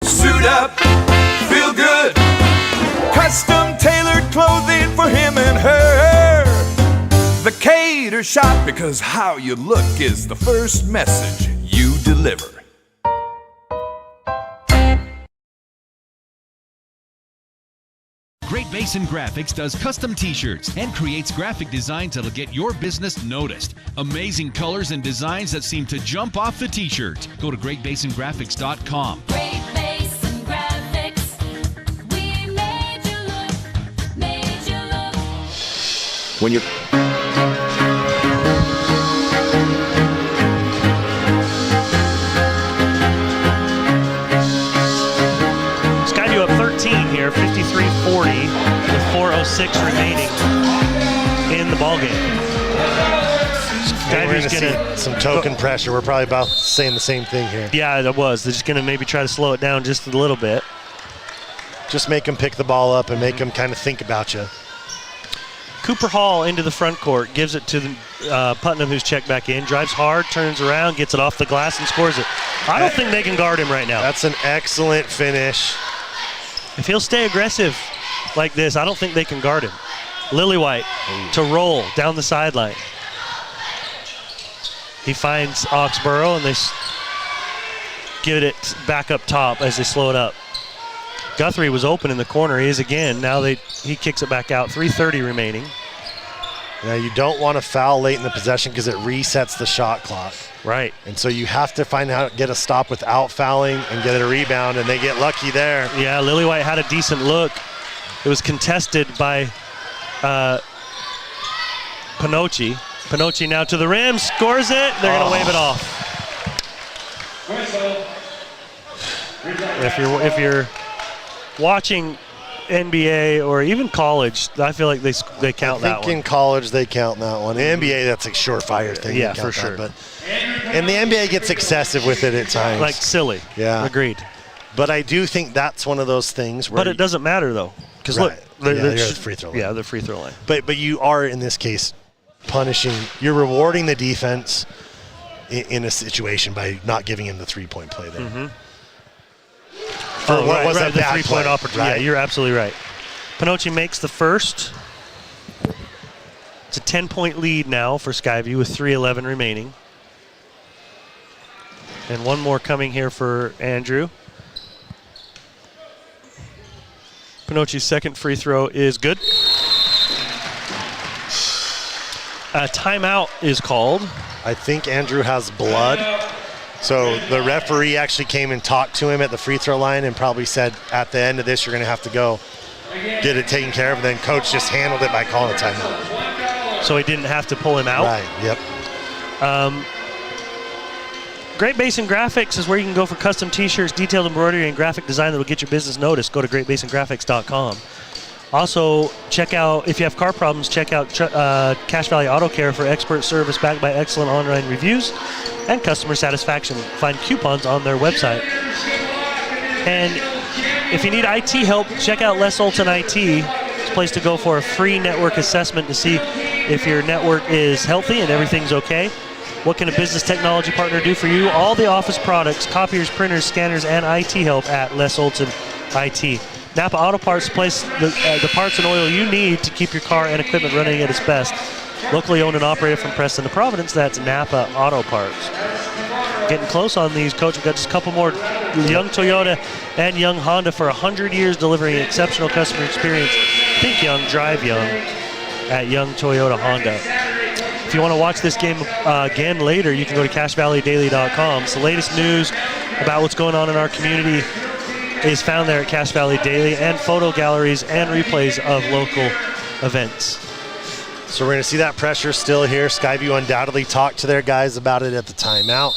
Suit up, feel good. Custom tailored clothing for him and her. The Cater Shop, because how you look is the first message you deliver. Great Basin Graphics does custom t-shirts and creates graphic designs that'll get your business noticed. Amazing colors and designs that seem to jump off the t-shirt. Go to greatbasingraphics.com. Great Basin Graphics. We made you look. When you're Skyview up 13 here, 53-40 with 4:06 remaining in the ballgame. We're going to see some token pressure. We're probably about saying the same thing here. Yeah, it was. They're just going to maybe try to slow it down just a little bit. Just make them pick the ball up and make them kind of think about you. Cooper Hall into the front court, gives it to Putnam, who's checked back in, drives hard, turns around, gets it off the glass, and scores it. I don't think they can guard him right now. That's an excellent finish. If he'll stay aggressive like this, I don't think they can guard him. Lillywhite to roll down the sideline. He finds Oxborough, and they get it back up top as they slow it up. Guthrie was open in the corner. He is again. Now he kicks it back out. 3:30 remaining. Now you don't want to foul late in the possession because it resets the shot clock. Right. And so you have to find out, get a stop without fouling and get a rebound, and they get lucky there. Yeah, Lillywhite had a decent look. It was contested by Pinocchi. Pinocchi now to the rim, scores it. They're going to wave it off. If you're watching NBA or even college, I feel like they count that one. I think in college they count that one. In NBA, that's a surefire thing. Yeah, for sure. And the NBA gets excessive with it at times. Like silly. Yeah. Agreed. But I do think that's one of those things where. But it doesn't matter though, because look, they're the free throw line. Yeah, the free throw line. But you are in this case punishing. You're rewarding the defense in a situation by not giving him the 3-point play there. Mm-hmm. What was a the bad 3-point play, opportunity. right? Yeah, you're absolutely right. Pinocchi makes the first. It's a 10-point lead now for Skyview with 3:11 remaining. And one more coming here for Andrew. Pinocchi's second free throw is good. A timeout is called. I think Andrew has blood. So the referee actually came and talked to him at the free throw line and probably said, at the end of this, you're going to have to go get it taken care of. And then coach just handled it by calling a timeout. So he didn't have to pull him out? Right, yep. Great Basin Graphics is where you can go for custom t-shirts, detailed embroidery, and graphic design that will get your business noticed. Go to greatbasingraphics.com. Also, check out, if you have car problems, check out Cache Valley Auto Care for expert service backed by excellent online reviews and customer satisfaction. Find coupons on their website. And if you need IT help, check out Les Olson IT. It's a place to go for a free network assessment to see if your network is healthy and everything's okay. What can a business technology partner do for you? All the office products, copiers, printers, scanners, and IT help at Les Olson IT. Napa Auto Parts supplies the parts and oil you need to keep your car and equipment running at its best. Locally owned and operated from Preston to Providence, that's Napa Auto Parts. Getting close on these, Coach. We've got just a couple more. Young Toyota and Young Honda for 100 years delivering exceptional customer experience. Think young, drive young at Young Toyota Honda. If you want to watch this game again later, you can go to CashValleyDaily.com. So the latest news about what's going on in our community is found there at Cache Valley Daily, and photo galleries and replays of local events. So we're going to see that pressure still here. Skyview undoubtedly talked to their guys about it at the timeout,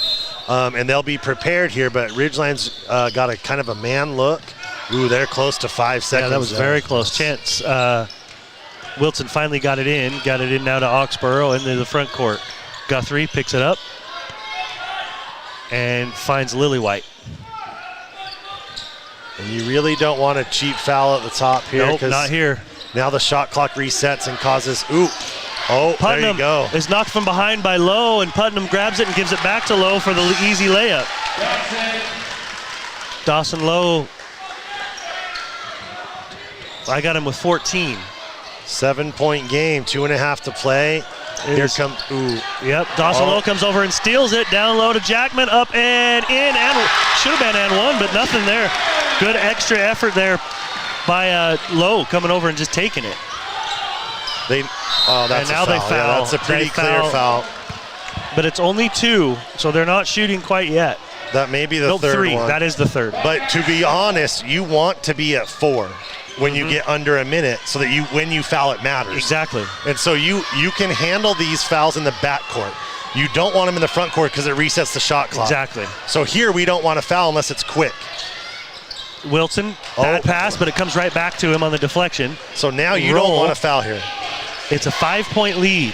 and they'll be prepared here, but Ridgeline's got a kind of a man look. Ooh, they're close to 5 seconds. Yeah, that was very close. Chance Wilson finally got it in now to Oxborough into the front court. Guthrie picks it up and finds Lillywhite. And you really don't want a cheap foul at the top here. Nope, not here. Now the shot clock resets and causes, Putnam there you go. Is knocked from behind by Lowe, and Putnam grabs it and gives it back to Lowe for the easy layup. Dawson Lowe, I got him with 14. 7-point game, 2.5 to play. Here comes, Yep, Dawson Lowe comes over and steals it. Down low to Jackman, up and in, and should have been and one, but nothing there. Good extra effort there by Lowe coming over and just taking it. That's and now they foul. Yeah, that's a pretty clear foul. But it's only 2, so they're not shooting quite yet. That may be the third 3. one. That is the third. But to be honest, you want to be at 4 when you get under a minute, so that when you foul, it matters. Exactly. And so you can handle these fouls in the backcourt. You don't want them in the front court because it resets the shot clock. Exactly. So here we don't want to foul unless it's quick. Wilson, bad pass, but it comes right back to him on the deflection. So now you don't want to foul here. It's a 5-point lead.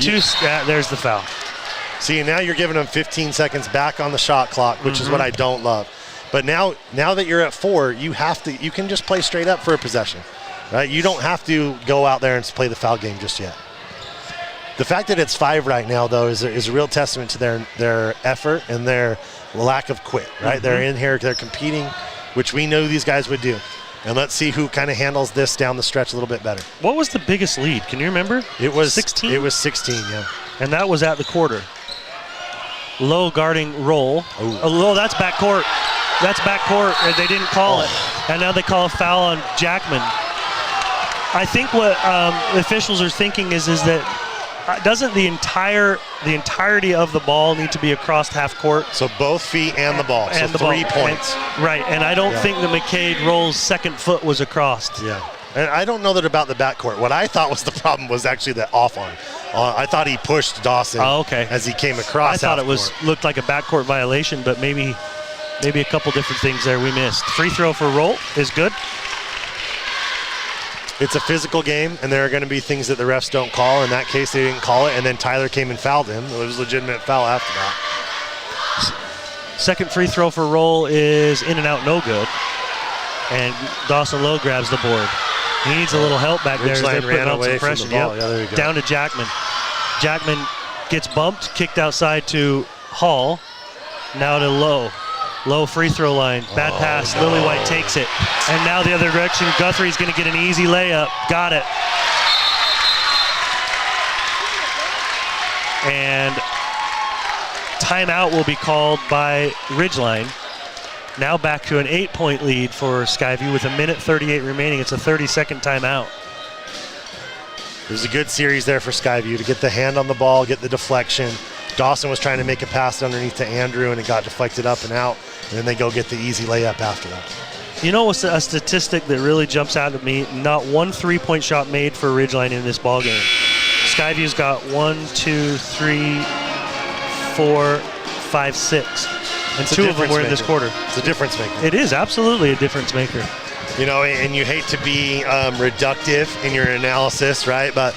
There's the foul. See, now you're giving them 15 seconds back on the shot clock, which is what I don't love. But now that you're at 4, you can just play straight up for a possession, right? You don't have to go out there and play the foul game just yet. The fact that it's 5 right now, though, is a real testament to their effort and their lack of quit, right? They're in here, they're competing, which we know these guys would do. And let's see who kind of handles this down the stretch a little bit better. What was the biggest lead? Can you remember? It was 16. It was 16, yeah. And that was at the quarter. Low guarding roll. Low, that's backcourt. That's backcourt. They didn't call it. And now they call a foul on Jackman. I think what officials are thinking is that doesn't the entirety of the ball need to be across half court? So both feet and the ball. So 3 points. Right, and I don't think that McCade Roll's second foot was across. Yeah. And I don't know that about the backcourt. What I thought was the problem was actually the off arm. I thought he pushed Dawson as he came across. I thought it looked like a backcourt violation, but maybe a couple different things there we missed. Free throw for Roll is good. It's a physical game, and there are going to be things that the refs don't call. In that case, they didn't call it, and then Tyler came and fouled him. It was a legitimate foul after that. Second free throw for Roll is in and out, no good. And Dawson Lowe grabs the board. He needs a little help back there as they're putting on some pressure. Yeah, there you go. Down to Jackman. Jackman gets bumped, kicked outside to Hall. Now to Lowe. Low free throw line. Bad pass. Lillywhite takes it. And now the other direction. Guthrie's going to get an easy layup. Got it. And timeout will be called by Ridgeline. Now back to an 8-point lead for Skyview with 1:38 remaining. It's a 30-second timeout. It was a good series there for Skyview to get the hand on the ball, get the deflection. Dawson was trying to make a pass underneath to Andrew, and it got deflected up and out, and then they go get the easy layup after that. You know what's a statistic that really jumps out at me? Not one three-point shot made for Ridgeline in this ballgame. Skyview's got 1, 2, 3, 4, 5, 6. And It's a 2 of them difference were in this maker. quarter. It's a difference maker. It is absolutely a difference maker. You know, and you hate to be reductive in your analysis, right? But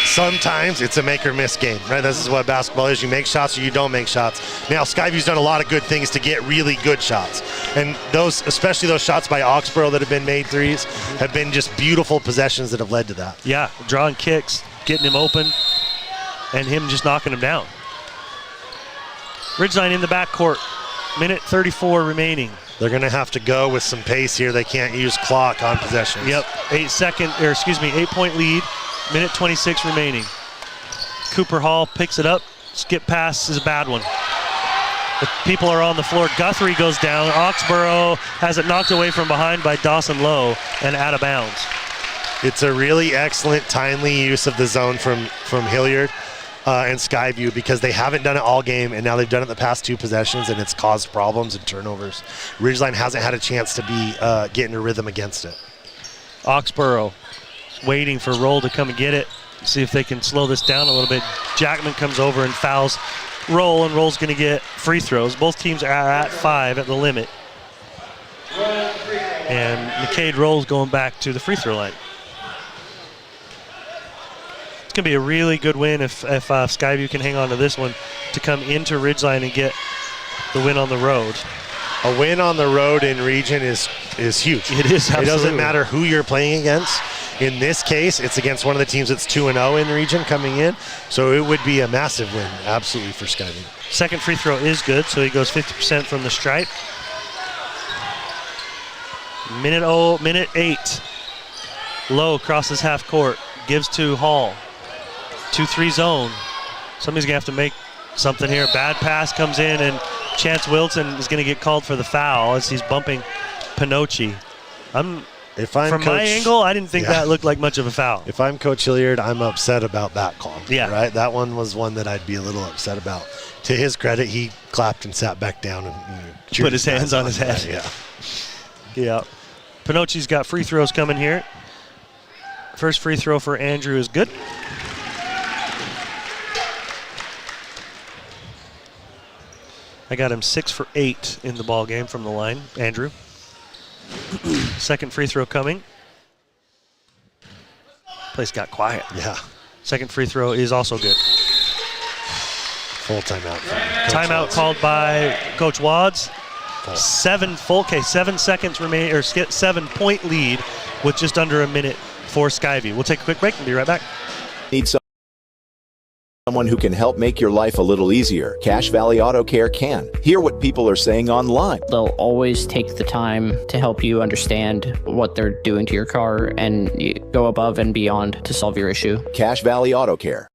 sometimes it's a make or miss game, right? This is what basketball is. You make shots or you don't make shots. Now, Skyview's done a lot of good things to get really good shots. And those, especially those shots by Oxborough that have been made threes, have been just beautiful possessions that have led to that. Yeah, drawing kicks, getting him open. and him just knocking him down. Ridgeline in the backcourt. Minute 34 remaining. They're going to have to go with some pace here. They can't use clock on possessions. Yep, 8-point lead. Minute 26 remaining. Cooper Hall picks it up. Skip pass is a bad one. The people are on the floor. Guthrie goes down. Oxborough has it knocked away from behind by Dawson Lowe and out of bounds. It's a really excellent, timely use of the zone from Hilliard and Skyview, because they haven't done it all game, and now they've done it the past 2 possessions, and it's caused problems and turnovers. Ridgeline hasn't had a chance to be getting a rhythm against it. Oxborough waiting for Roll to come and get it, see if they can slow this down a little bit. Jackman comes over and fouls Roll, and Roll's going to get free throws. Both teams are at 5 at the limit. And McCade Roll's going back to the free throw line. It's going to be a really good win if Skyview can hang on to this one to come into Ridgeline and get the win on the road. A win on the road in region is huge. It is, absolutely. It doesn't matter who you're playing against. In this case, it's against one of the teams that's 2-0 in region coming in, so it would be a massive win, absolutely, for Skyview. Second free throw is good, so he goes 50% from the stripe. Minute 8. Lowe crosses half court, gives to Hall. 2-3 zone. Somebody's going to have to make something here. Bad pass comes in, and Chance Wilson is going to get called for the foul as he's bumping Pinocchi. From my angle, I didn't think that looked like much of a foul. If I'm Coach Hilliard, I'm upset about that call. Yeah. Right? That one was one that I'd be a little upset about. To his credit, he clapped and sat back down and put his hands on his head. Yeah. Pinocchi's got free throws coming here. First free throw for Andrew is good. I got him 6 for 8 in the ball game from the line, Andrew. Second free throw coming. Place got quiet. Yeah. Second free throw is also good. Full timeout. Timeout called by Coach Wads. 7 seconds remain, or 7-point lead with just under a minute for Skyview. We'll take a quick break and be right back. Need someone who can help make your life a little easier. Cache Valley Auto Care can. Hear what people are saying online. They'll always take the time to help you understand what they're doing to your car and go above and beyond to solve your issue. Cache Valley Auto Care.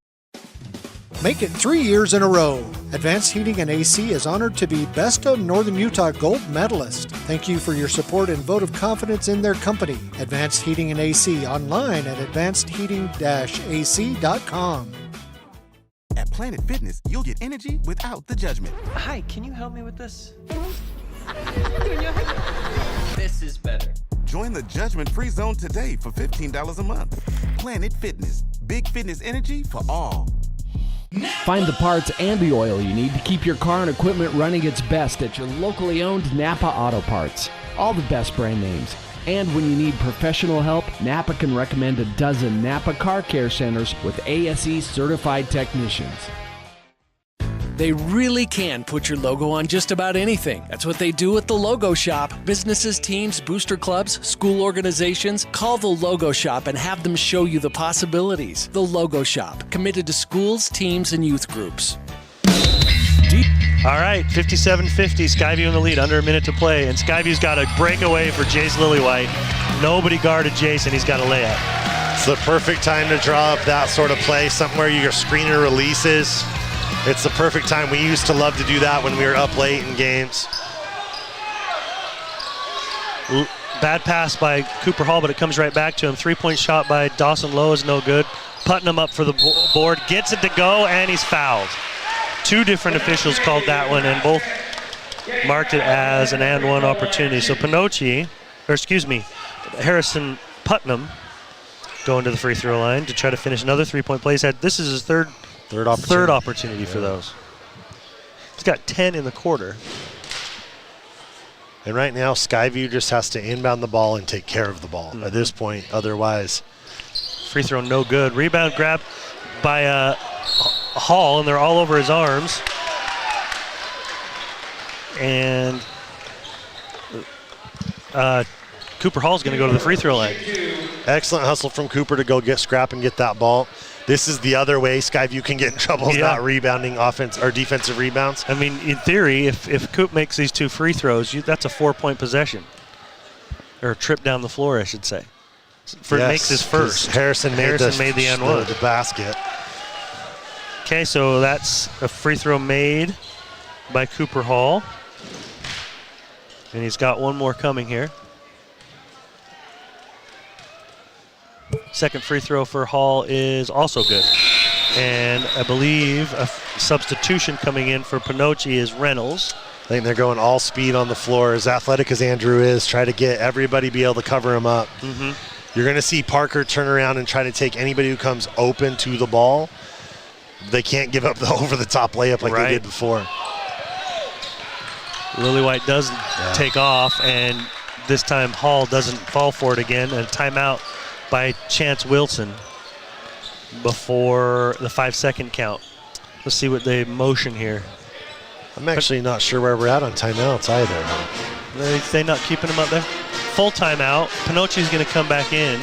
Make it 3 years in a row. Advanced Heating and AC is honored to be Best of Northern Utah Gold Medalist. Thank you for your support and vote of confidence in their company. Advanced Heating and AC online at advancedheating-ac.com. At Planet Fitness, you'll get energy without the judgment. Hi, can you help me with this? This is better. Join the judgment-free zone today for $15 a month. Planet Fitness, big fitness energy for all. Find the parts and the oil you need to keep your car and equipment running its best at your locally owned Napa Auto Parts. All the best brand names. And when you need professional help, Napa can recommend a dozen Napa Car Care Centers with ASE certified technicians. They really can put your logo on just about anything. That's what they do at the Logo Shop. Businesses, teams, booster clubs, school organizations. Call the Logo Shop and have them show you the possibilities. The Logo Shop, committed to schools, teams, and youth groups. All right, 57-50, Skyview in the lead, under a minute to play, and Skyview's got a breakaway for Jace Lillywhite. Nobody guarded Jace, and he's got a layup. It's the perfect time to draw up that sort of play, something where your screener releases. It's the perfect time. We used to love to do that when we were up late in games. Bad pass by Cooper Hall, but it comes right back to him. 3-point shot by Dawson Lowe is no good. Putnam up for the board, gets it to go, and he's fouled. 2 different officials called that one, and both marked it as an and one opportunity. So Harrison Putnam going to the free throw line to try to finish another 3-point play. This is his third opportunity for those. He's got 10 in the quarter. And right now, Skyview just has to inbound the ball and take care of the ball at this point. Otherwise, free throw no good. Rebound grab by Hall, and they're all over his arms. And Cooper Hall's going to go to the free throw line. Excellent hustle from Cooper to go scrap and get that ball. this is the other way Skyview can get in trouble, is not rebounding offense or defensive rebounds. I mean, in theory, if Coop makes these 2 free throws, that's a 4-point possession. Or a trip down the floor, I should say. Makes his first. Harrison made the and one. The basket. Okay, so that's a free throw made by Cooper Hall. And he's got one more coming here. Second free throw for Hall is also good. And I believe a substitution coming in for Pinocchi is Reynolds. I think they're going all speed on the floor. As athletic as Andrew is, try to get everybody be able to cover him up. Mm-hmm. You're going to see Parker turn around and try to take anybody who comes open to the ball. They can't give up the over-the-top layup like they did before. Lillywhite does take off, and this time Hall doesn't fall for it again. And a timeout by Chance Wilson before the 5-second count. Let's see what they motion here. I'm actually not sure where we're at on timeouts either. They not keeping him up there? Full timeout. Pinocchi's going to come back in.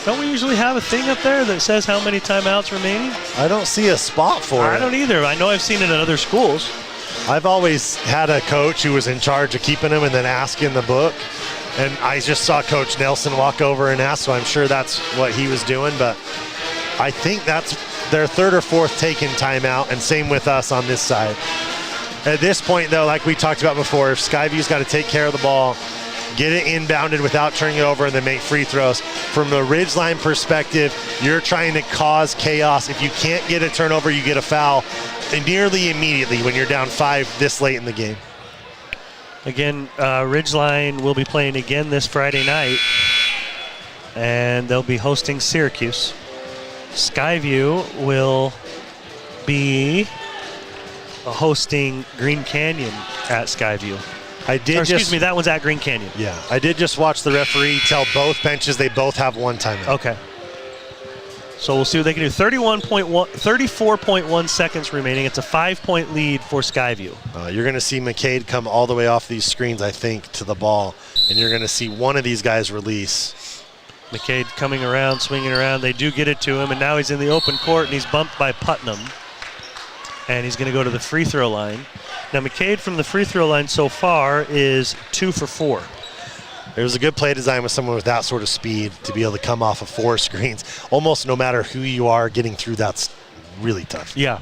Don't we usually have a thing up there that says how many timeouts remaining? I don't see a spot for it. I don't either. I know I've seen it in other schools. I've always had a coach who was in charge of keeping them and then asking the book. And I just saw Coach Nelson walk over and ask, so I'm sure that's what he was doing. But I think that's their 3rd or 4th taken timeout, and same with us on this side. At this point, though, like we talked about before, if Skyview's got to take care of the ball, get it inbounded without turning it over, and then make free throws. From the Ridgeline perspective, you're trying to cause chaos. If you can't get a turnover, you get a foul nearly immediately when you're down 5 this late in the game. Again, Ridgeline will be playing again this Friday night, and they'll be hosting Syracuse. Skyview will be hosting Green Canyon at Skyview. Excuse me, that one's at Green Canyon. Yeah, I did just watch the referee tell both benches they both have one timeout. Okay. So we'll see what they can do. 34.1 seconds remaining. It's a 5-point lead for Skyview. You're going to see McCade come all the way off these screens, I think, to the ball, and you're going to see one of these guys release. McCade coming around, swinging around. They do get it to him, and now he's in the open court, and he's bumped by Putnam. And he's going to go to the free throw line. Now, McCade from the free throw line so far is 2 for 4. It was a good play design with someone with that sort of speed to be able to come off of 4 screens. Almost no matter who you are, getting through that's really tough. Yeah.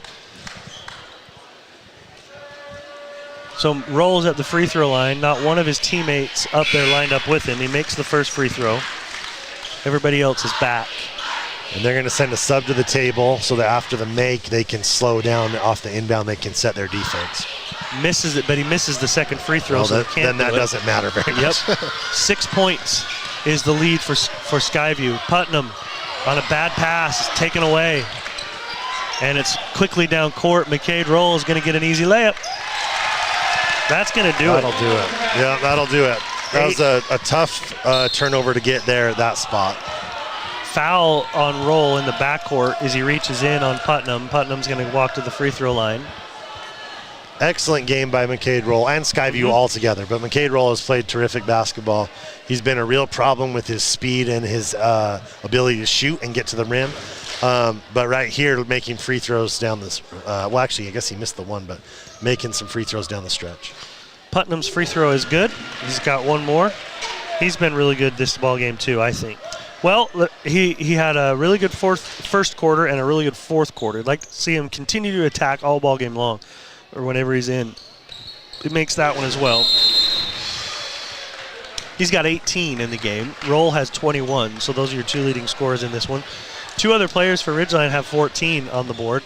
So Rolls at the free throw line. Not one of his teammates up there lined up with him. He makes the first free throw. Everybody else is back. And they're going to send a sub to the table so that after the make, they can slow down off the inbound. They can set their defense. Misses it, but he misses the second free throw, well, so then that doesn't matter very much. Yep. 6 points is the lead for Skyview. Putnam on a bad pass, taken away. And it's quickly down court. McCade Roll is going to get an easy layup. That's going to do it. That'll do it. Yeah, that'll do it. That was a tough turnover to get there at that spot. Foul on Roll in the backcourt as he reaches in on Putnam. Putnam's going to walk to the free throw line. Excellent game by McCade Roll and Skyview altogether, but McCade Roll has played terrific basketball. He's been a real problem with his speed and his ability to shoot and get to the rim. But right here, making free throws down this, well, actually, I guess he missed the one, but making some free throws down the stretch. Putnam's free throw is good. He's got one more. He's been really good this ball game too, I think. Well, he had a really good first quarter and a really good fourth quarter. I'd like to see him continue to attack all ball game long, or whenever he's in. He makes that one as well. He's got 18 in the game. Roll has 21, so those are your 2 leading scorers in this one. 2 other players for Ridgeline have 14 on the board.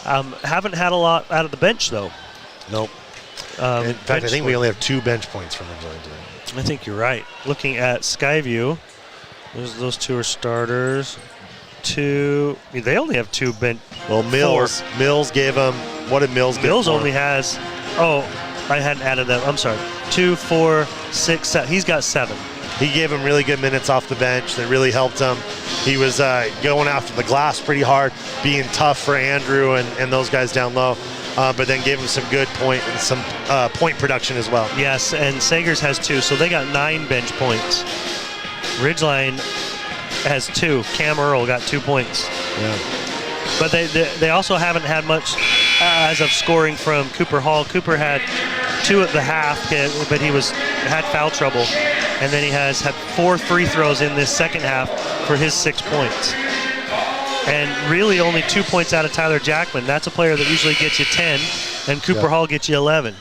Haven't had a lot out of the bench, though. Nope. In fact, I think we only have 2 bench points from Ridgeline today. I think you're right. Looking at Skyview, those 2 are starters. 2. They only have 2 bench. Well, Mills gave them. What did Mills get? Mills only has. Oh, I hadn't added that. I'm sorry. 2, 4, 6, 7. He's got 7. He gave him really good minutes off the bench. That really helped him. He was going after the glass pretty hard, being tough for Andrew and those guys down low. But then gave him some good point production as well. Yes, and Sagers has 2, so they got 9 bench points. Ridgeline has 2. Cam Earl got 2 points. Yeah. But they also haven't had much as of scoring from Cooper Hall. Cooper had 2 at the half, but he had foul trouble. And then he has had 4 free throws in this second half for his 6 points. And really only 2 points out of Tyler Jackman. That's a player that usually gets you 10, and Cooper Hall gets you 11.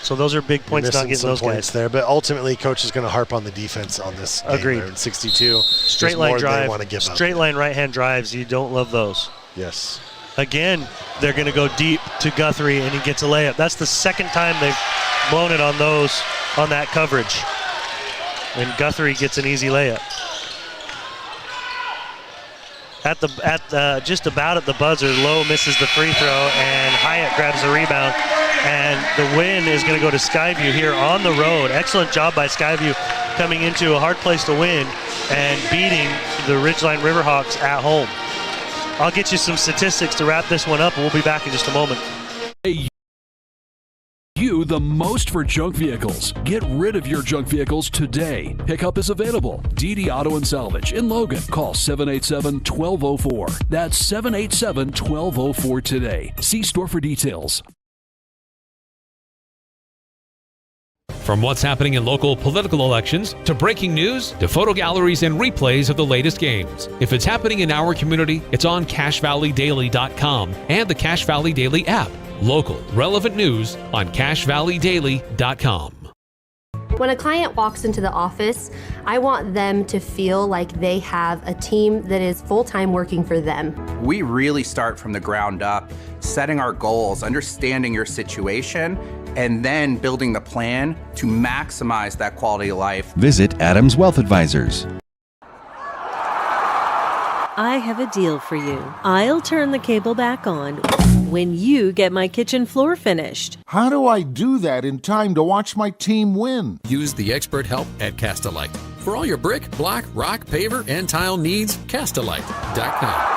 So those are big points, not getting those points guys. there. But ultimately, coach is going to harp on the defense on this game. Agreed. There. 62. Straight line drive, want to give straight line right-hand drives. You don't love those. Yes. Again, they're going to go deep to Guthrie, and he gets a layup. That's the second time they've blown it on that coverage. And Guthrie gets an easy layup. Just about at the buzzer, Lowe misses the free throw, and Hyatt grabs the rebound. And the win is going to go to Skyview here on the road. Excellent job by Skyview coming into a hard place to win and beating the Ridgeline Riverhawks at home. I'll get you some statistics to wrap this one up, and we'll be back in just a moment. You the most for junk vehicles. Get rid of your junk vehicles today. Pickup is available. DD Auto and Salvage in Logan. Call 787-1204. That's 787-1204 today. See store for details. From what's happening in local political elections, to breaking news, to photo galleries and replays of the latest games. If it's happening in our community, it's on CashValleyDaily.com and the Cache Valley Daily app. Local, relevant news on CashValleyDaily.com. When a client walks into the office, I want them to feel like they have a team that is full-time working for them. We really start from the ground up, setting our goals, understanding your situation, and then building the plan to maximize that quality of life. Visit Adams Wealth Advisors. I have a deal for you. I'll turn the cable back on when you get my kitchen floor finished. How do I do that in time to watch my team win? Use the expert help at Castalite. For all your brick, block, rock, paver, and tile needs, Castalite.com.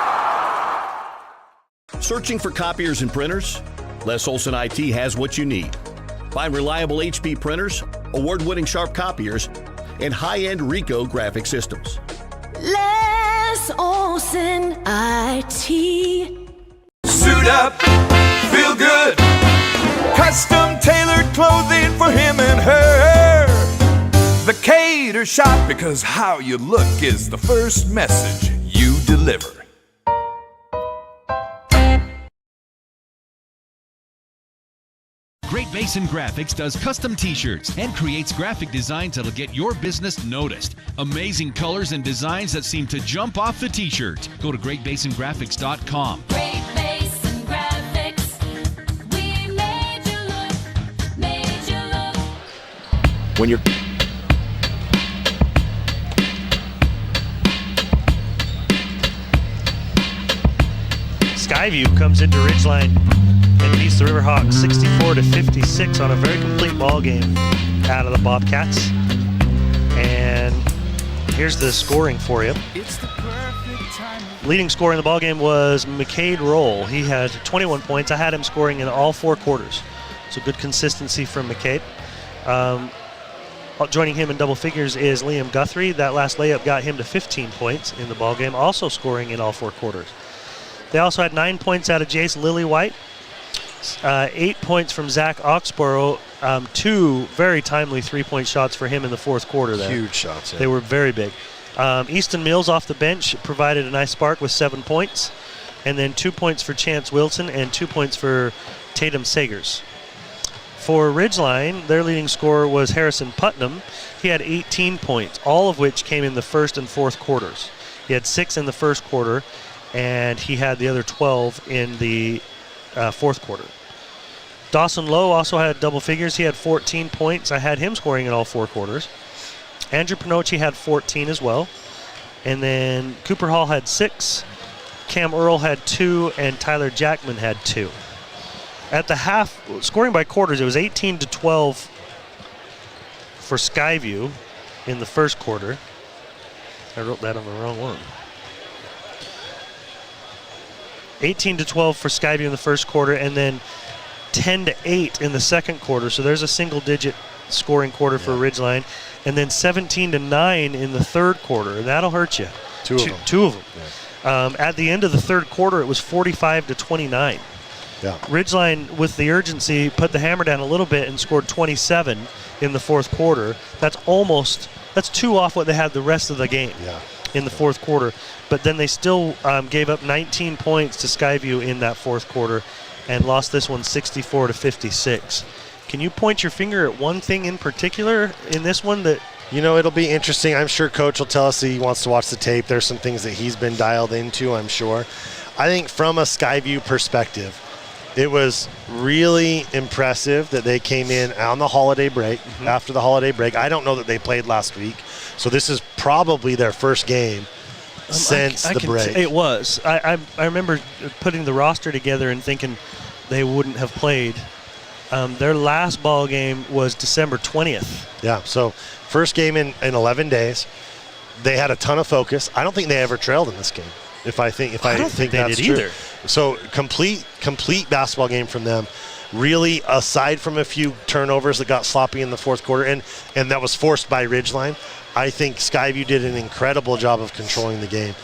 Searching for copiers and printers? Les Olson IT has what you need. Find reliable HP printers, award-winning Sharp copiers, and high-end Ricoh graphic systems. Les Olson IT. Suit up, feel good. Custom tailored clothing for him and her. The Cater Shop, because how you look is the first message you deliver. Great Basin Graphics does custom t-shirts and creates graphic designs that'll get your business noticed. Amazing colors and designs that seem to jump off the t-shirt. Go to GreatBasinGraphics.com. Great Basin Graphics. We made you look. When you're Skyview comes into Ridgeline and beats the Riverhawks 64-56 on a very complete ball game out of the Bobcats. And here's the scoring for you. Leading scorer in the ball game was McCade Roll. He had 21 points. I had him scoring in all 4 quarters. So good consistency from McCade. Joining him in double figures is Liam Guthrie. That last layup got him to 15 points in the ball game, also scoring in all 4 quarters. They also had 9 points out of Jace Lillywhite. 8 points from Zach Oxborough. 2 very timely 3-point shots for him in the 4th quarter there. Huge shots, yeah. They were very big. Easton Mills off the bench provided a nice spark with 7 points. And then 2 points for Chance Wilson and 2 points for Tatum Sagers. For Ridgeline, their leading scorer was Harrison Putnam. He had 18 points, all of which came in the 1st and 4th quarters. He had 6 in the 1st quarter, and he had the other 12 in the 4th quarter. Dawson Lowe also had double figures. He had 14 points. I had him scoring in all 4 quarters. Andrew Pinocci had 14 as well. And then Cooper Hall had 6. Cam Earl had 2, and Tyler Jackman had 2. At the half, scoring by quarters, it was 18-12 for Skyview in the 1st quarter. I wrote that on the wrong one. 18-12 for Skyview in the 1st quarter, and then 10-8 in the 2nd quarter. So there's a single-digit scoring quarter for Ridgeline, and then 17-9 in the 3rd quarter. And that'll hurt you. Two of them. Two of them. At the end of the third quarter, it was 45-29. Yeah. Ridgeline, with the urgency, put the hammer down a little bit and scored 27 in the fourth quarter. That's 2 off what they had the rest of the game in the fourth quarter. But then they still gave up 19 points to Skyview in that fourth quarter and lost this one 64-56. Can you point your finger at one thing in particular in this one that... It'll be interesting. I'm sure Coach will tell us that he wants to watch the tape. There's some things that he's been dialed into, I'm sure. I think from a Skyview perspective, it was really impressive that they came in on the holiday break, after the holiday break. I don't know that they played last week, so this is probably their first game since the break. It was. I remember putting the roster together and thinking they wouldn't have played. Their last ball game was December 20th. Yeah, so first game in 11 days. They had a ton of focus. I don't think they ever trailed in this game. I don't think that's they did true. either. So complete basketball game from them. Really, aside from a few turnovers that got sloppy in the fourth quarter, and that was forced by Ridgeline, I think Skyview did an incredible job of controlling the game.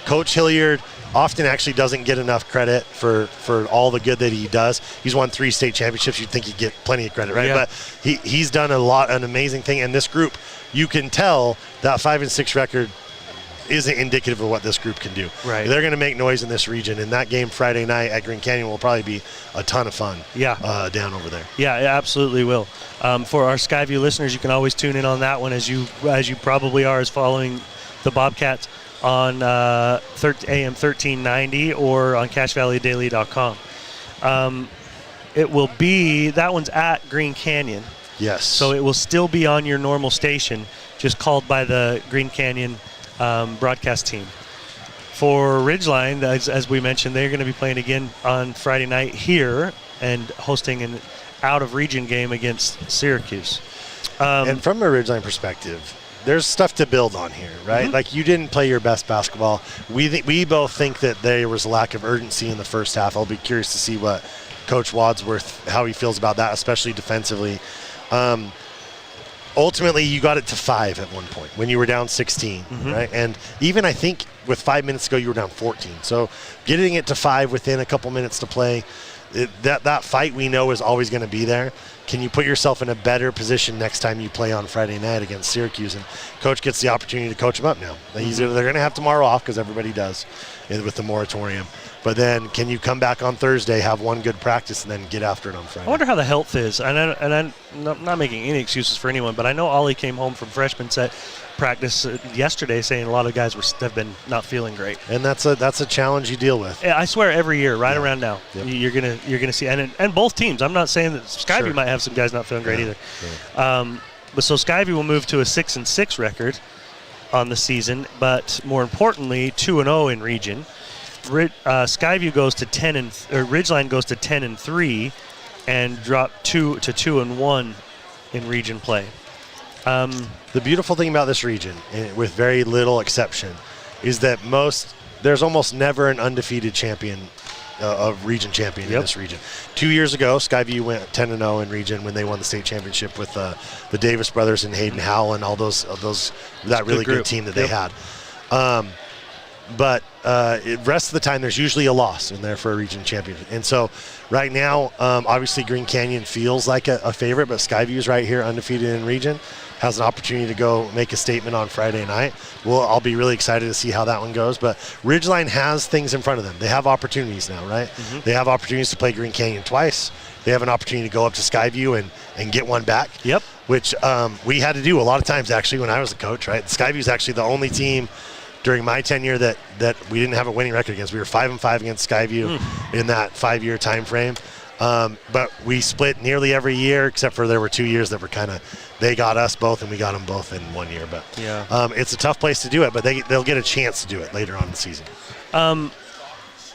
Coach Hilliard often actually doesn't get enough credit for all the good that he does. He's won 3 state championships. You'd think he'd get plenty of credit, right? Yeah. But he's done an amazing thing. And this group, you can tell that 5-6 record isn't indicative of what this group can do. Right. They're going to make noise in this region, and that game Friday night at Green Canyon will probably be a ton of fun. Down over there. Yeah, it absolutely will. For our Skyview listeners, you can always tune in on that one, as you probably are, as following the Bobcats on AM 1390 or on CashValleyDaily.com. It will be, that one's at Green Canyon. Yes. So it will still be on your normal station, just called by the Green Canyon broadcast team. For Ridgeline, as we mentioned, they're going to be playing again on Friday night here and hosting an out-of-region game against Syracuse. And from a Ridgeline perspective, there's stuff to build on here, right? Like, you didn't play your best basketball. We both think that there was a lack of urgency in the first half. I'll be curious to see what Coach Wadsworth, how he feels about that, especially defensively. Ultimately, you got it to 5 at one point when you were down 16, right? And even I think with 5 minutes to go, you were down 14. So getting it to 5 within a couple minutes to play, that fight we know is always going to be there. Can you put yourself in a better position next time you play on Friday night against Syracuse? And Coach gets the opportunity to coach them up now. They're going to have tomorrow off, because everybody does with the moratorium. But then can you come back on Thursday, have one good practice, and then get after it on Friday? I wonder how the health is. And I'm not making any excuses for anyone, but I know Ollie came home from freshman set practice yesterday saying a lot of guys have been not feeling great. And that's a challenge you deal with. I swear every year, around now, you're gonna see, and both teams. I'm not saying that Skyview might have some guys not feeling great either. But so Skyview will move to a 6-6 record on the season, but more importantly, 2-0 in region. Skyview goes to Ridgeline goes to 10-3, and drop 2-1 in region play. The beautiful thing about this region, with very little exception, is that there's almost never an undefeated champion, of region champion in this region. 2 years ago, Skyview went 10-0 in region when they won the state championship with the Davis brothers and Hayden Howell and all that really good team that they had. But the rest of the time, there's usually a loss in there for a region championship. And so right now, obviously Green Canyon feels like a favorite, but Skyview is right here, undefeated in region, has an opportunity to go make a statement on Friday night. I'll be really excited to see how that one goes. But Ridgeline has things in front of them. They have opportunities now, right? They have opportunities to play Green Canyon twice. They have an opportunity to go up to Skyview and get one back. Which we had to do a lot of times, actually, when I was a coach, right? Skyview is actually the only team during my tenure that we didn't have a winning record against. We were 5-5 against Skyview in that 5-year time frame. But we split nearly every year, except for there were 2 years that were they got us both and we got them both in 1 year. But it's a tough place to do it, but they'll get a chance to do it later on in the season.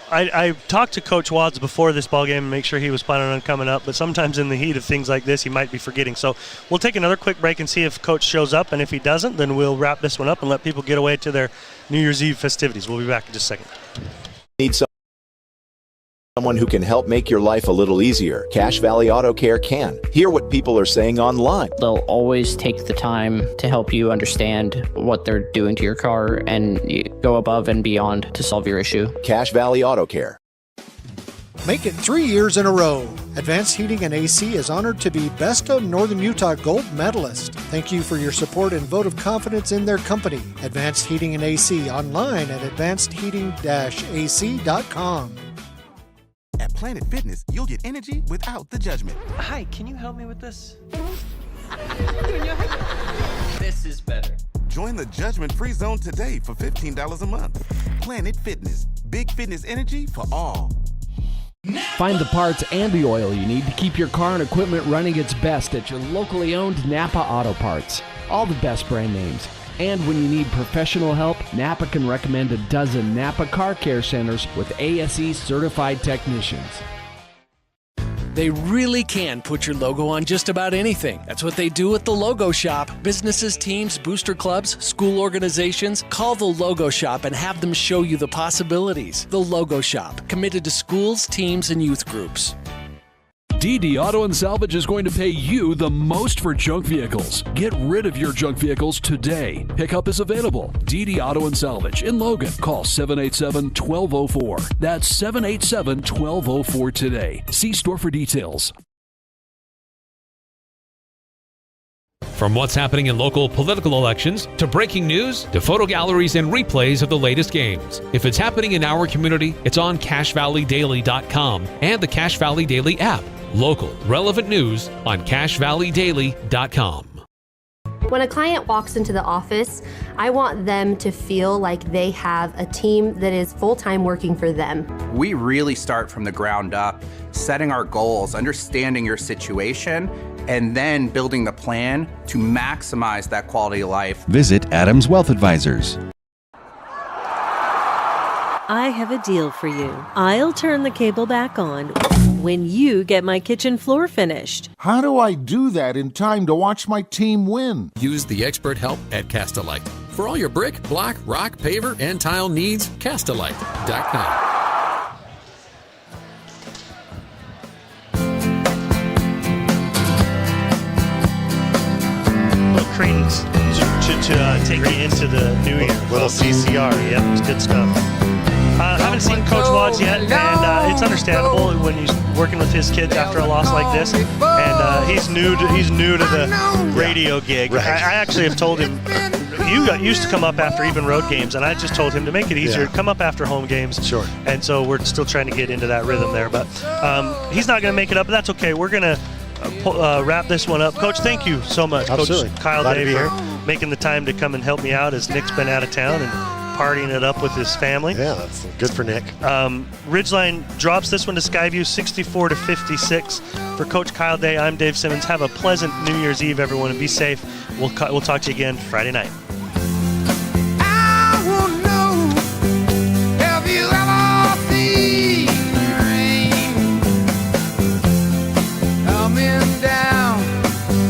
I talked to Coach Wads before this ball game and make sure he was planning on coming up, but sometimes in the heat of things like this, he might be forgetting. So we'll take another quick break and see if Coach shows up, and if he doesn't, then we'll wrap this one up and let people get away to their New Year's Eve festivities. We'll be back in just a second. Need someone who can help make your life a little easier. Cache Valley Auto Care can. Hear what people are saying online. They'll always take the time to help you understand what they're doing to your car, and go above and beyond to solve your issue. Cache Valley Auto Care. Make it 3 years in a row. Advanced Heating and AC is honored to be Best of Northern Utah Gold Medalist. Thank you for your support and vote of confidence in their company. Advanced Heating and AC online at advancedheating-ac.com. At Planet Fitness, you'll get energy without the judgment. Hi, can you help me with this? This is better. Join the judgment-free zone today for $15 a month. Planet Fitness, big fitness energy for all. Find the parts and the oil you need to keep your car and equipment running its best at your locally owned Napa Auto Parts. All the best brand names. And when you need professional help, Napa can recommend a dozen Napa Car Care Centers with ASE certified technicians. They really can put your logo on just about anything. That's what they do at the Logo Shop. Businesses, teams, booster clubs, school organizations. Call the Logo Shop and have them show you the possibilities. The Logo Shop, committed to schools, teams, and youth groups. DD Auto and Salvage is going to pay you the most for junk vehicles. Get rid of your junk vehicles today. Pickup is available. DD Auto and Salvage in Logan. Call 787-1204. That's 787-1204 today. See store for details. From what's happening in local political elections, to breaking news, to photo galleries and replays of the latest games. If it's happening in our community, it's on CacheValleyDaily.com and the Cache Valley Daily app. Local, relevant news on CacheValleyDaily.com. When a client walks into the office, I want them to feel like they have a team that is full-time working for them. We really start from the ground up, setting our goals, understanding your situation, and then building the plan to maximize that quality of life. Visit Adams Wealth Advisors. I have a deal for you. I'll turn the cable back on when you get my kitchen floor finished. How do I do that in time to watch my team win? Use the expert help at Castalite. For all your brick, block, rock, paver, and tile needs, Castalite.com. Credence to take me into the new year. Little CCR. Yep, it's good stuff. I haven't seen Coach Watts yet, and it's understandable when he's working with his kids after a loss like this. And he's new to the radio gig. Right. I actually have told him, you used to come up after even road games, and I just told him to make it easier, come up after home games. Sure. And so we're still trying to get into that rhythm there. But he's not going to make it up, but that's okay. We're going to wrap this one up. Coach, thank you so much. Absolutely. Coach Kyle Glad to Day be for here. making the time to come and help me out as Nick's been out of town and partying it up with his family. Yeah, that's good for Nick. Ridgeline drops this one to Skyview 64-56. For Coach Kyle Day, I'm Dave Simmons. Have a pleasant New Year's Eve, everyone, and be safe. We'll talk to you again Friday night. I won't know if you ever see rain coming down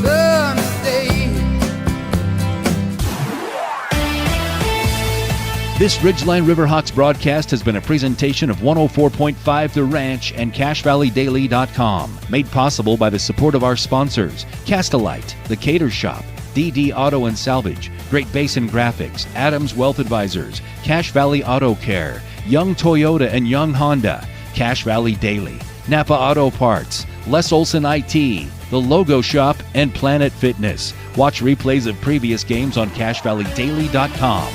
Sunday. This Ridgeline Riverhawks broadcast has been a presentation of 104.5 The Ranch and CacheValleyDaily.com, made possible by the support of our sponsors, Castalite, The Cater Shop, DD Auto and Salvage, Great Basin Graphics, Adams Wealth Advisors, Cache Valley Auto Care, Young Toyota and Young Honda, Cache Valley Daily, Napa Auto Parts, Les Olson IT, The Logo Shop, and Planet Fitness. Watch replays of previous games on CacheValleyDaily.com.